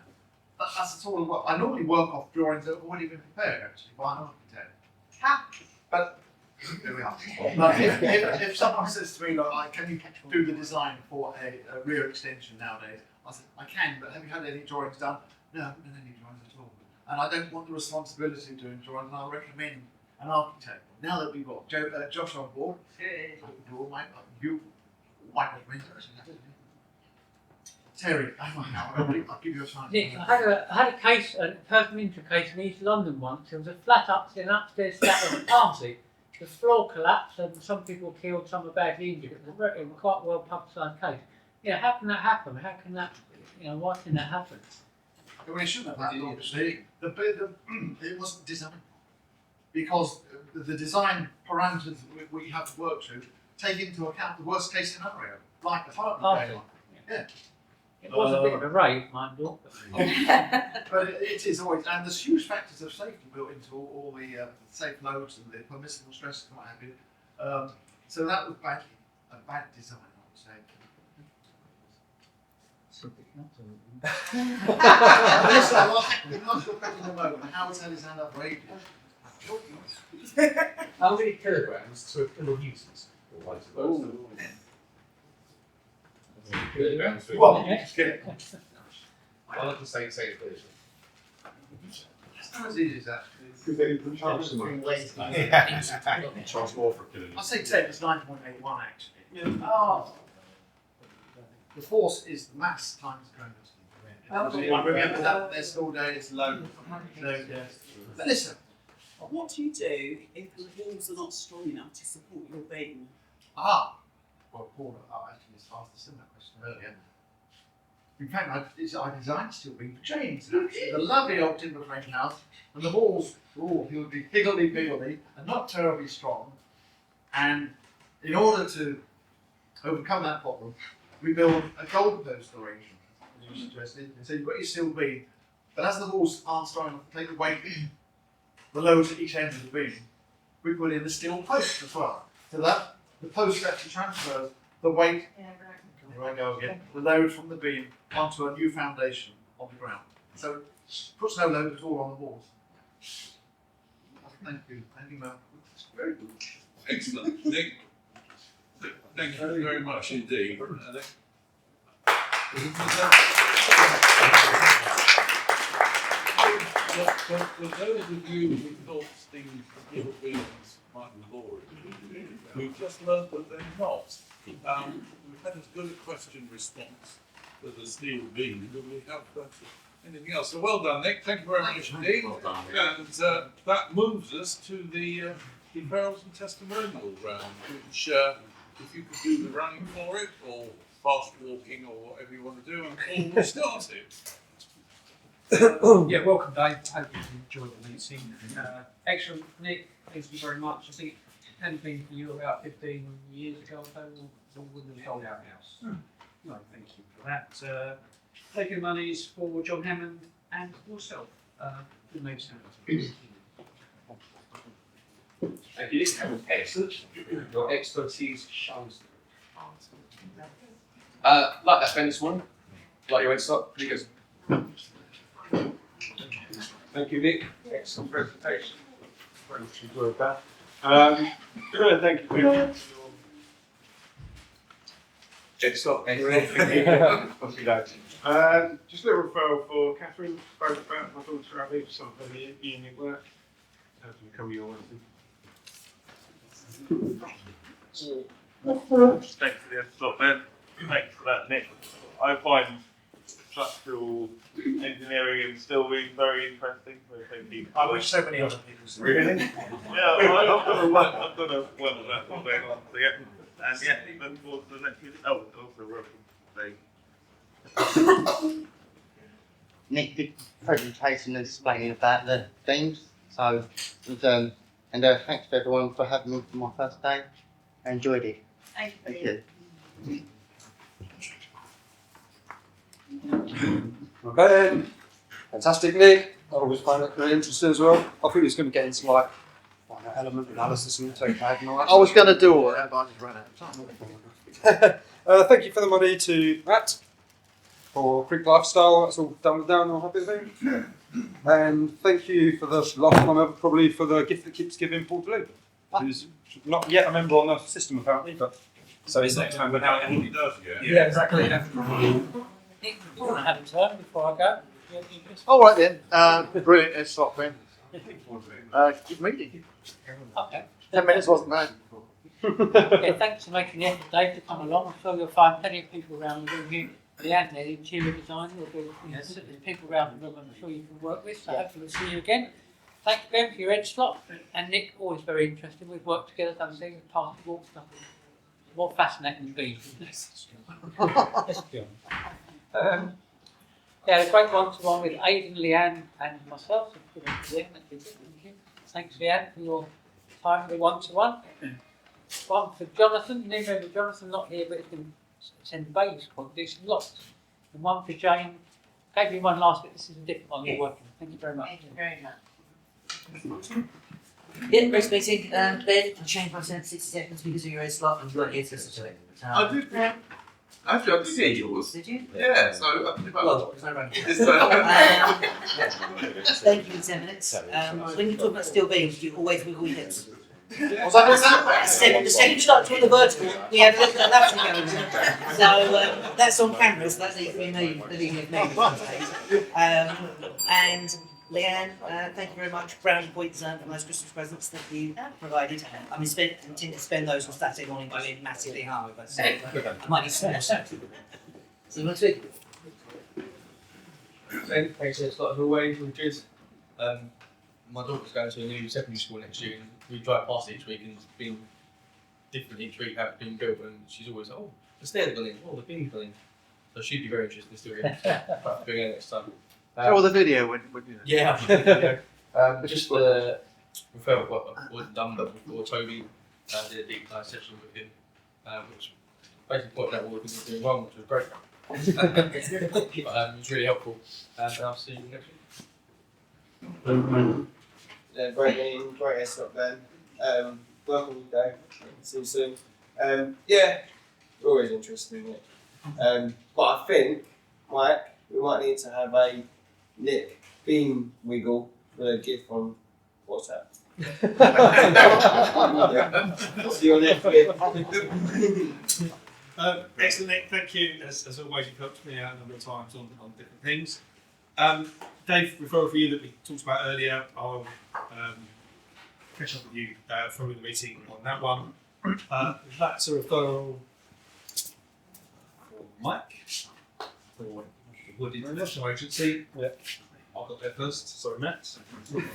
But that's the sort of work. I normally work off drawings that have already been prepared actually by an architect. But here we are. But if someone says to me, look, can you do the design for a rear extension nowadays? I said, I can, but have you had any drawings done? No, I haven't done any drawings at all. And I don't want the responsibility of doing drawings, and I'll recommend an architect. Now that we've got Josh on board, you might recommend it. Terry, I'll give you a sign. Nick, I had a case, a personal injury case in East London once. There was a flat upstairs flat at a party. The floor collapsed and some people were killed, some were badly injured. It was a quite well publicised case. How can that happen? How can that, why can that happen? Well, it shouldn't have happened, obviously. It wasn't designed. Because the design parameters we have to work to take into account the worst case scenario, like the apartment going on. Yeah. It was a bit of a rave, mind you. But it is always, and there's huge factors of safety built into all the safe loads and the permissible stress and what have you. So that was a bad design, I would say. Listen, I'm not sure at the moment. Howard's had his hand up for ages. How many kilograms to a kilo of uses? Or vice versa? Kilograms to a Well, I'll have to say it clearly. It's not as easy as that. Because they can charge so much. Charge more for a kilo. I'd say 10 is 9.81 actually. Oh. The force is the mass times the gravity. Remember that their school day is low. But listen. What do you do if the walls are not strong enough to support your beam? Well, Paul, actually just asked a similar question earlier. In fact, I designed steel beam for chains. It's a lovely old timber frame house, and the walls will be higgledy-piggledy and not terribly strong. And in order to overcome that problem, we build a gold post arrangement, as you suggested. And so you've got your steel beam, but as the walls aren't strong enough to take the weight, the loads at each end of the beam, we put in the steel post as well. So that the post actually transfers the weight, here I go again, the load from the beam onto a new foundation on the ground. So it puts no load at all on the walls. Thank you. Thank you, Mel. It's very good. Excellent. Nick, thank you very much indeed. For those of you who thought these little beams might be boring, we've just learned that they're not. We've had as good a question response for the steel beam. Do we have anything else? So well done, Nick. Thank you very much indeed. Well done, yeah. And that moves us to the referrals and testimonial round, which if you could do the running for it, or fast walking, or whatever you want to do, and Paul will start it. Yeah, welcome, Dave. Hope you enjoyed the meeting. Excellent, Nick. Thank you very much. I think it hadn't been for you about 15 years ago, so we wouldn't have sold our house. No, thank you for that. Taking the monies for John Hammond and yourself. Good news. And you didn't have a test. Your expertise shows. Like that spend this morning. Like your insight. Pretty good. Thank you, Nick. Excellent presentation. Very much enjoyed that. Thank you for your Just a little referral for Catherine, spoke about my daughter Abby for some of her union work. Hopefully come your way. Thanks for the slot, Ben. Thanks for that, Nick. I find structural engineering and steel being very interesting. I wish so many other people said. Really? Yeah, I've got to work on that all day long. So yeah, and yeah, look forward to the next year. Oh, also welcome today. Nick, good presentation explaining about the themes. So, it was, and thanks to everyone for having me for my first day. I enjoyed it. Thank Thank you. you. Ben, fantastic, Nick. I always find that very interesting as well. I think it's going to get into like element analysis and AutoCAD and all that. I was going to do all that, but I just ran out of time. Thank you for the money to Matt for Creek Lifestyle. That's all done with now, and I'm happy with it. And thank you for the last time ever, probably for the gift that keeps giving, Paul Blue, who's not yet a member on the system apparently, but so he's next time without He does, Yeah, exactly. Nick, you want to have a turn before I go? All right then. Brilliant. It's not Ben. Good meeting. Okay. 10 minutes wasn't bad. Yeah, thanks for making the effort, Dave, to come along. I'm sure you'll find plenty of people around the room here. The interior design, there's people around the room I'm sure you can work with, so hopefully we'll see you again. Thanks again for your edge slot. And Nick, always very interesting. We've worked together, done things, past walk stuff. More fascinating than bees. Yeah, a great one-to-one with Aidan, Leanne, and myself. Thanks, Leanne, for your time for the one-to-one. One for Jonathan, new member Jonathan, not here, but he's going to send babies quite decent lots. and one for Jane. Gave you one last bit. This is a different one you're working with. Thank you very much. Thank you very much. Yeah, race meeting, Ben, I changed my sentence 60 seconds because of your race slot and you weren't here to listen to it. I did. Actually, I did hear yours. Did you? Yeah, so I think Well, it's no running. It's, Thank you in 10 minutes. When you talk about steel beams, you always wiggle your hips. Was I The second you start doing the vertical, we have a look at that together. So that's on camera, so that's either me, the leading of me. And Leanne, thank you very much. Brownie points for those Christmas presents that you provided. I'm intending to spend those on Saturday morning by being massively hard, but I might need some more. See you next week. Thanks a lot as always, Richard. My daughter's going to a new secondary school next year, and we drive past it each week, and it's been different each week how it's been built, and she's always like, oh, the stairs have gone in, oh, the beam's gone in. So she'd be very interested in still getting doing it next time. Show the video when you know. Yeah, I'll show the video. Just the referral what I've done before Toby did a deep dive session with him, which basically pointed out what we've been doing wrong, which was great. But, it was really helpful, and I'll see you next week. Yeah, great meeting, great Essex Ben. Welcome, Dave. See you soon. Yeah, always interesting, isn't it? But I think, Mike, we might need to have a Nick beam wiggle for a gift on WhatsApp. See you next week. Excellent, Nick. Thank you. As always, you've helped me out a number of times on different things. Dave, referral for you that we talked about earlier. I'll catch up with you following the meeting on that one. That's a referral for Mike for the Wood International Agency. Yeah. I got there first. Sorry, Matt.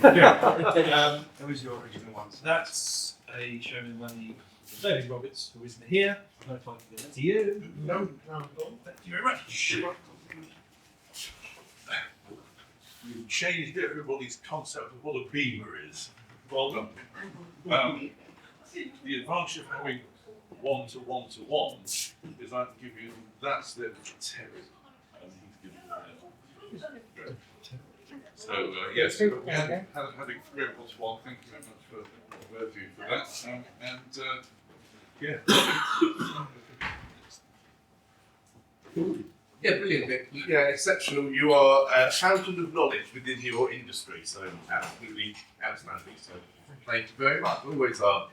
Yeah. Who's your original one? That's a showman money. David Roberts, who isn't here. I'm going to try to give that to you. No. Thank you very much. You've changed everybody's concept of what a beamer is. Well done. The advantage of having one-to-one-to-one is I can give you that's the Terry, and he's giving you that. So yes, we had a great one-to-one. Thank you very much for both of you for that. Yeah. Yeah, brilliant. Yeah, exceptional. You are a fountain of knowledge within your industry, so absolutely outstanding. So thank you very much. Always are.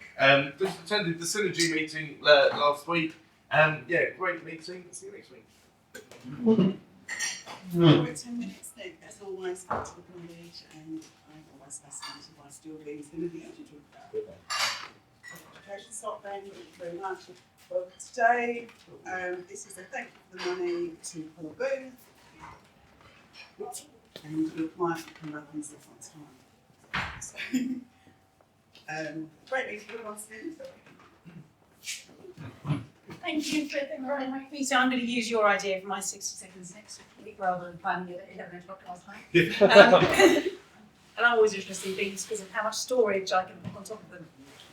Just attended the Synergy meeting last week. Yeah, great meeting. See you next week. 10 minutes, Nick, as always, back to the college, and I'm always fascinated by steel beams. Anything else you talk about? Education stop then, thank you very much. Well, today, this is a thank you for the money to Paul Booth, and your client can come up and stuff on time. So, great meeting, everyone. Thank you for the very much. So I'm going to use your idea for my 60 seconds next week rather than planning it at 11 o'clock last night. And I'm always interested in beams because of how much storage I can put on top of them.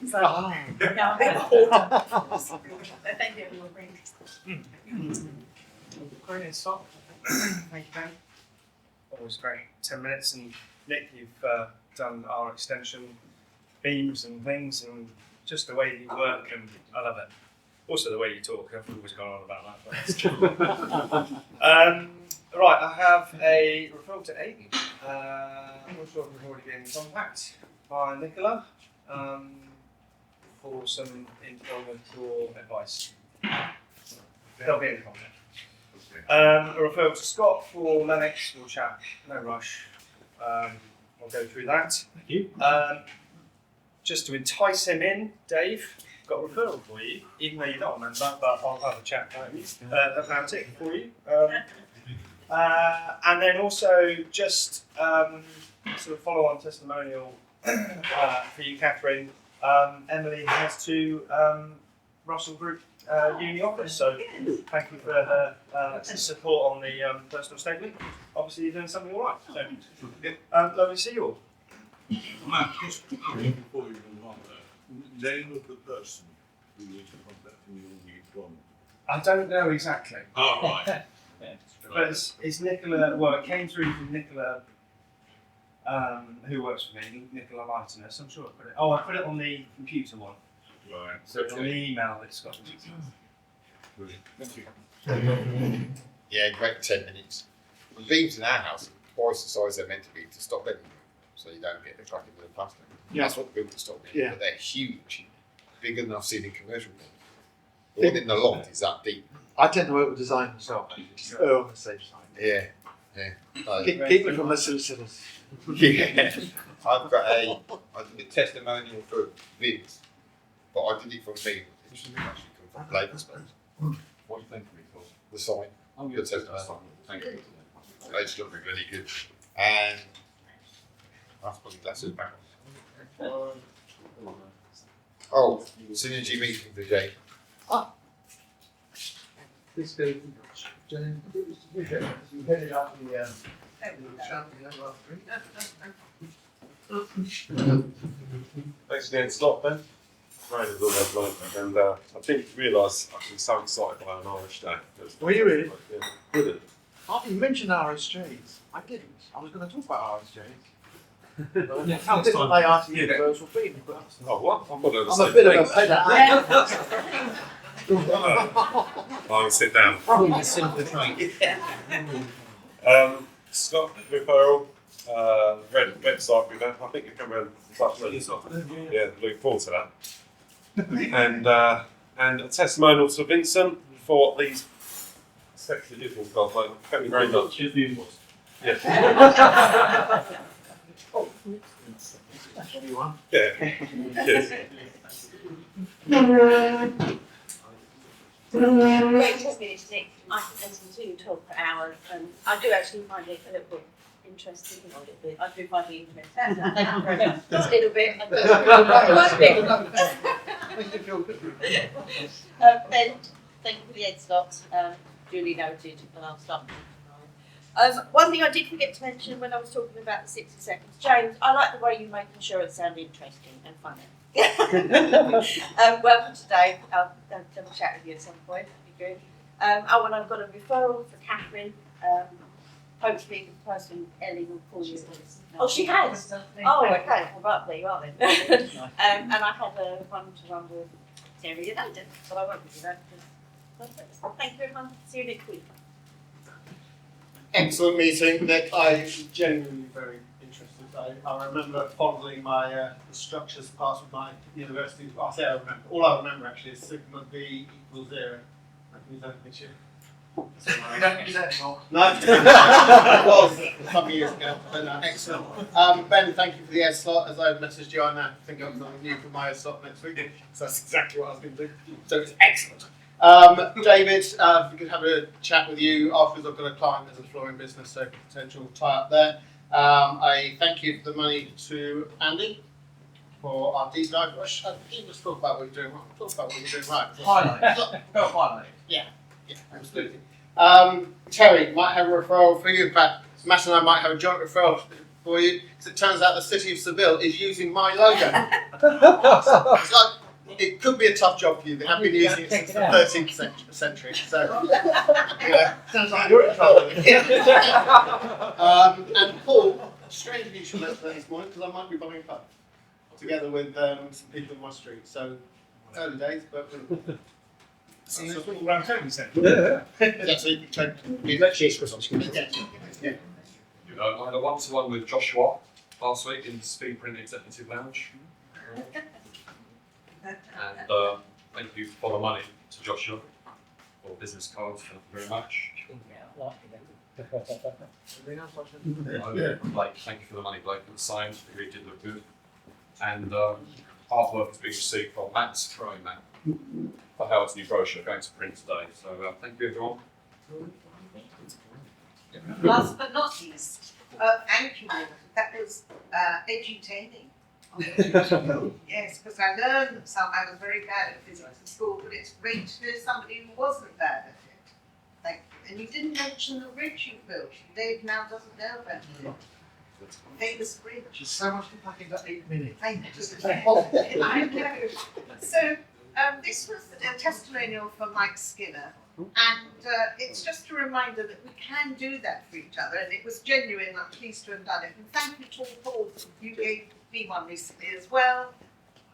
So now I'm a bit hoarder. Thank you everyone for interesting. Brilliant stop. Thank you, Ben. Always great. 10 minutes, and Nick, you've done our extension beams and things, and just the way you work, and I love it. Also the way you talk. I've always gone on about that, but it's true. Right, I have a referral to Aiden. I'm not sure if we've already been in contact by Nicola for some employment or advice. They'll be in contact. A referral to Scott for Lennox. We'll chat. No rush. I'll go through that. Thank you. Just to entice him in, Dave, got a referral for you, even though you're not a member, but I'll have a chat about it for you. And then also just sort of follow-on testimonial for you, Catherine. Emily has to Russell Group Uni office, so thank you for her support on the personal statement. Obviously you're doing something all right, so lovely to see you all. Matt, just quickly before you move on, name of the person who was contacting you when you'd gone. I don't know exactly. Oh, right. But it's Nicola. Well, it came through from Nicola, who works for me, Nicola Lightness. I'm sure I put it. Oh, I put it on the computer one. Right. So on the email it's got. Brilliant. Thank you. Yeah, great 10 minutes. The beams in our house are twice the size they're meant to be to stop anything, so you don't get the cracking with the plastic. Yeah. That's what the builders stop me. Yeah. But they're huge, bigger than I've seen in commercial buildings. The one in the loft is that deep. I tend to work with design myself. Just on the safe side. Yeah, yeah. Keep it from the silly. Yeah. I did a testimonial for Vince, but I did it for me. It should actually come from Labour Space. What do you think of me for? The sign. Oh, Good testimonial. Thank you. It's looking really good. And that's probably glasses back. Oh, synergy meeting for Jay. This goes, Jane, you headed up the Thanks again, stop Ben. Rain is all that bloke, and I didn't realise I was so excited by an Irish day. Were you really? Yeah, brilliant. Oh, you mentioned RSJs. I didn't. I was going to talk about RSJs. How different they are to universal theme. Oh, what? I'm a bit of a pedant. I'll sit down. Probably the simple train. Scott, referral, red website we know. I think you come around and touch on this. Yeah, looking forward to that. And a testimonial to Vincent for these sexy little guys. Like, thank you very much. Here's the invoice. Yeah. That's what you want. Yeah. Yes. Great 10 minutes, Nick. I can listen to you talk for hours, and I do actually find it a little bit interesting. A little bit. I do find it interesting. Thank you very much. Just a little bit. Ben, thank you for the head slot. Duly noted, and I'll start. One thing I did forget to mention when I was talking about the 60 seconds, James, I like the way you make insurance sound interesting and funny. Welcome today. I'll have a chat with you at some point. That'd be good. And I've got a referral for Catherine. Hopefully the person Ellie will call you. Oh, she has. Oh, okay. Well, right, there you are then. And I had a one-to-one with Terry and Aidan, but I won't do that. Thank you, everyone. See you next week. Excellent meeting, Nick. I'm genuinely very interested. I remember fondly my the structures part of my university. I say I remember. All I remember actually is sigma b equals 0. We don't this year. We don't do that anymore. No, it was some years ago. But excellent. Ben, thank you for the air slot. As I messaged you, I now think I'm something new for my air slot next week. So that's exactly what I was going to do. So it's excellent. David, we could have a chat with you afterwards. I've got a client as a flooring business, so potential tie up there. I thank you for the money to Andy for our deep dive. I think let's talk about what you're doing wrong. Talk about what you're doing right. Highlight. Yeah, absolutely. Terry might have a referral for you. In fact, Matt and I might have a joint referral for you because it turns out the city of Seville is using my logo. It's like, it could be a tough job for you. They have been using it since the 13th century. So, sounds like you're in trouble. And Paul, strangely, you should mention that this morning because I might be buying a pub together with some people in my street. So, early days, but. So it's all round town, you said? Yeah. That's it. Cheers, Chris. Yeah. I had a one-to-one with Joshua last week in the Speed Print Executive Lounge. And thank you for the money to Joshua for business cards. Thank you very much. Blake, thank you for the money, Blake, for the sign. It really did look good. And artwork is being received from Matt's Throwing Matt for Howard's new brochure going to print today. So thank you, everyone. Last but not least, thank you. That was edutaining. Yes, because I learned that I was very bad at physics at school, but it's great to know somebody who wasn't bad at it. Thank you. And you didn't mention the bridge you built. Dave now doesn't know about it. Famous bridge. There's so much to pack into 8 minutes. I know. I know. So this was the testimonial for Mike Skinner, and it's just a reminder that we can do that for each other, and it was genuine. I'm pleased to have done it. And thank you to Paul, you gave me one recently as well.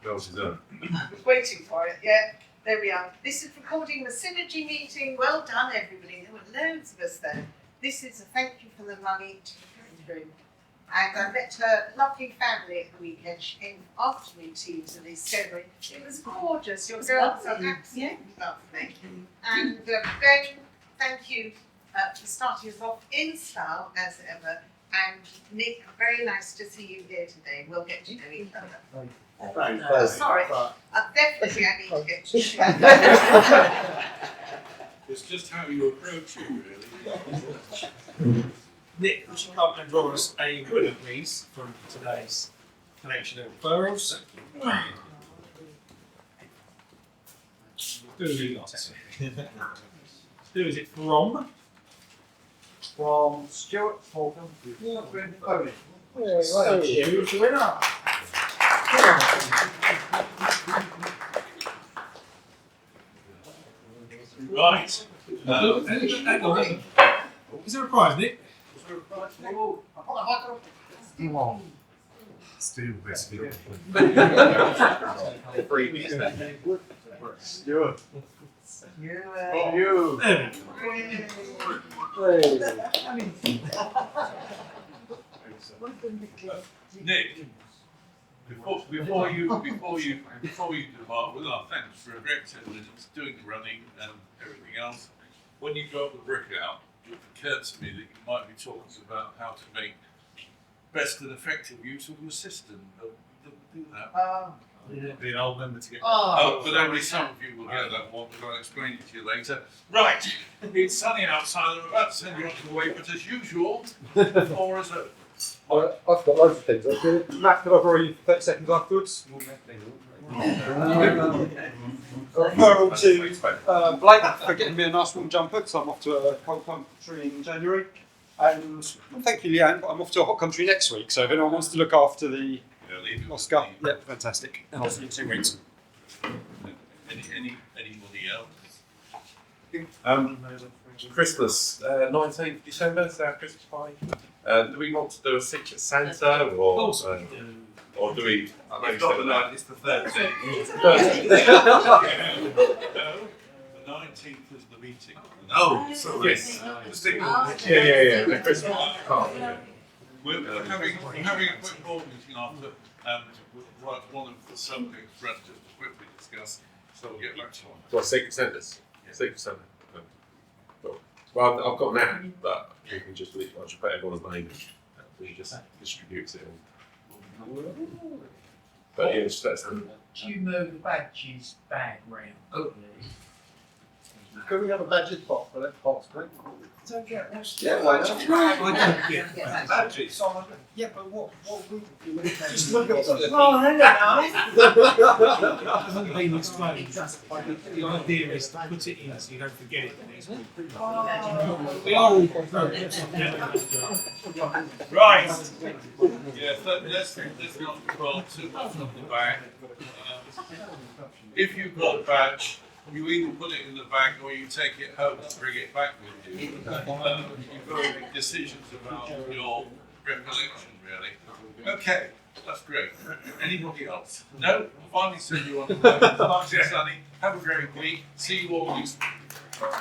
Well deserved. I was waiting for it, yeah. There we are. This is recording the Synergy meeting. Well done, everybody. There were loads of us there. This is a thank you for the money to the room. And I met her lovely family at the weekend. She came for afternoon teas and they said, it was gorgeous. Your girls are absolutely lovely. And Ben, thank you for starting us off in style as ever. And Nick, very nice to see you here today. We'll get to know each other. Sorry, definitely I need to get to know. It's just how you approach it, really. Nick, would you come and draw us a winner, please, from today's collection of referrals? Who is it from? From Stuart Morgan. Brentwood. Who's the winner? Right. Hang on. Is there a prize, Nick? Still best video. Stuart. Nick, before you depart, with our thanks for a great attendance, doing the running and everything else, when you got the brick out, it occurred to me that you might be talking about how to make best and effective use of your system. Do that. Be an old member to get. But only some of you will get that one, but I'll explain it to you later. Right, it's sunny outside, I'm about to send you on to the way, but as usual, the floor is open. I've got loads of things. Matt, could I borrow you 30 seconds afterwards? Referral to Blake for getting me a nice warm jumper because I'm off to a cold country in January. And thank you, Leanne, but I'm off to a hot country next week. So if anyone wants to look after the Oscar, yeah, fantastic. And I'll see you in 2 weeks. Anybody else? Christmas, 19th December, is our Christmas party. Do we want to do a Secret Santa or do we? I know you said that. It's the 13th. The 19th is the meeting. Oh, sorry. Yes. Yeah. The Christmas card. We're having a quick board meeting after one of the subjects Brent just quickly discussed, so we'll get back to one. What, Secret Santas? Secret Santa. Cool. Well, I've got an app, but you can just leave. I should put everyone's name in. We just distribute it all. But yeah, just that's Do you know the badges bag round? Can we have a badges box for that box, please? Don't get lost. Yeah, why not? I don't get badges. Yeah, but what we do Just look at them. Oh, hang on. It hasn't been explained. The idea is to put it in so you don't forget it the next week. We are all Right. Yeah, so let's not dwell too much on the bag. If you've got a badge, you either put it in the bag or you take it home and bring it back with you. You've got to make decisions about your recollection, really. Okay, that's great. Anybody else? No? Finally send you on the phone. It's nice and sunny. Have a great week. See you all next week.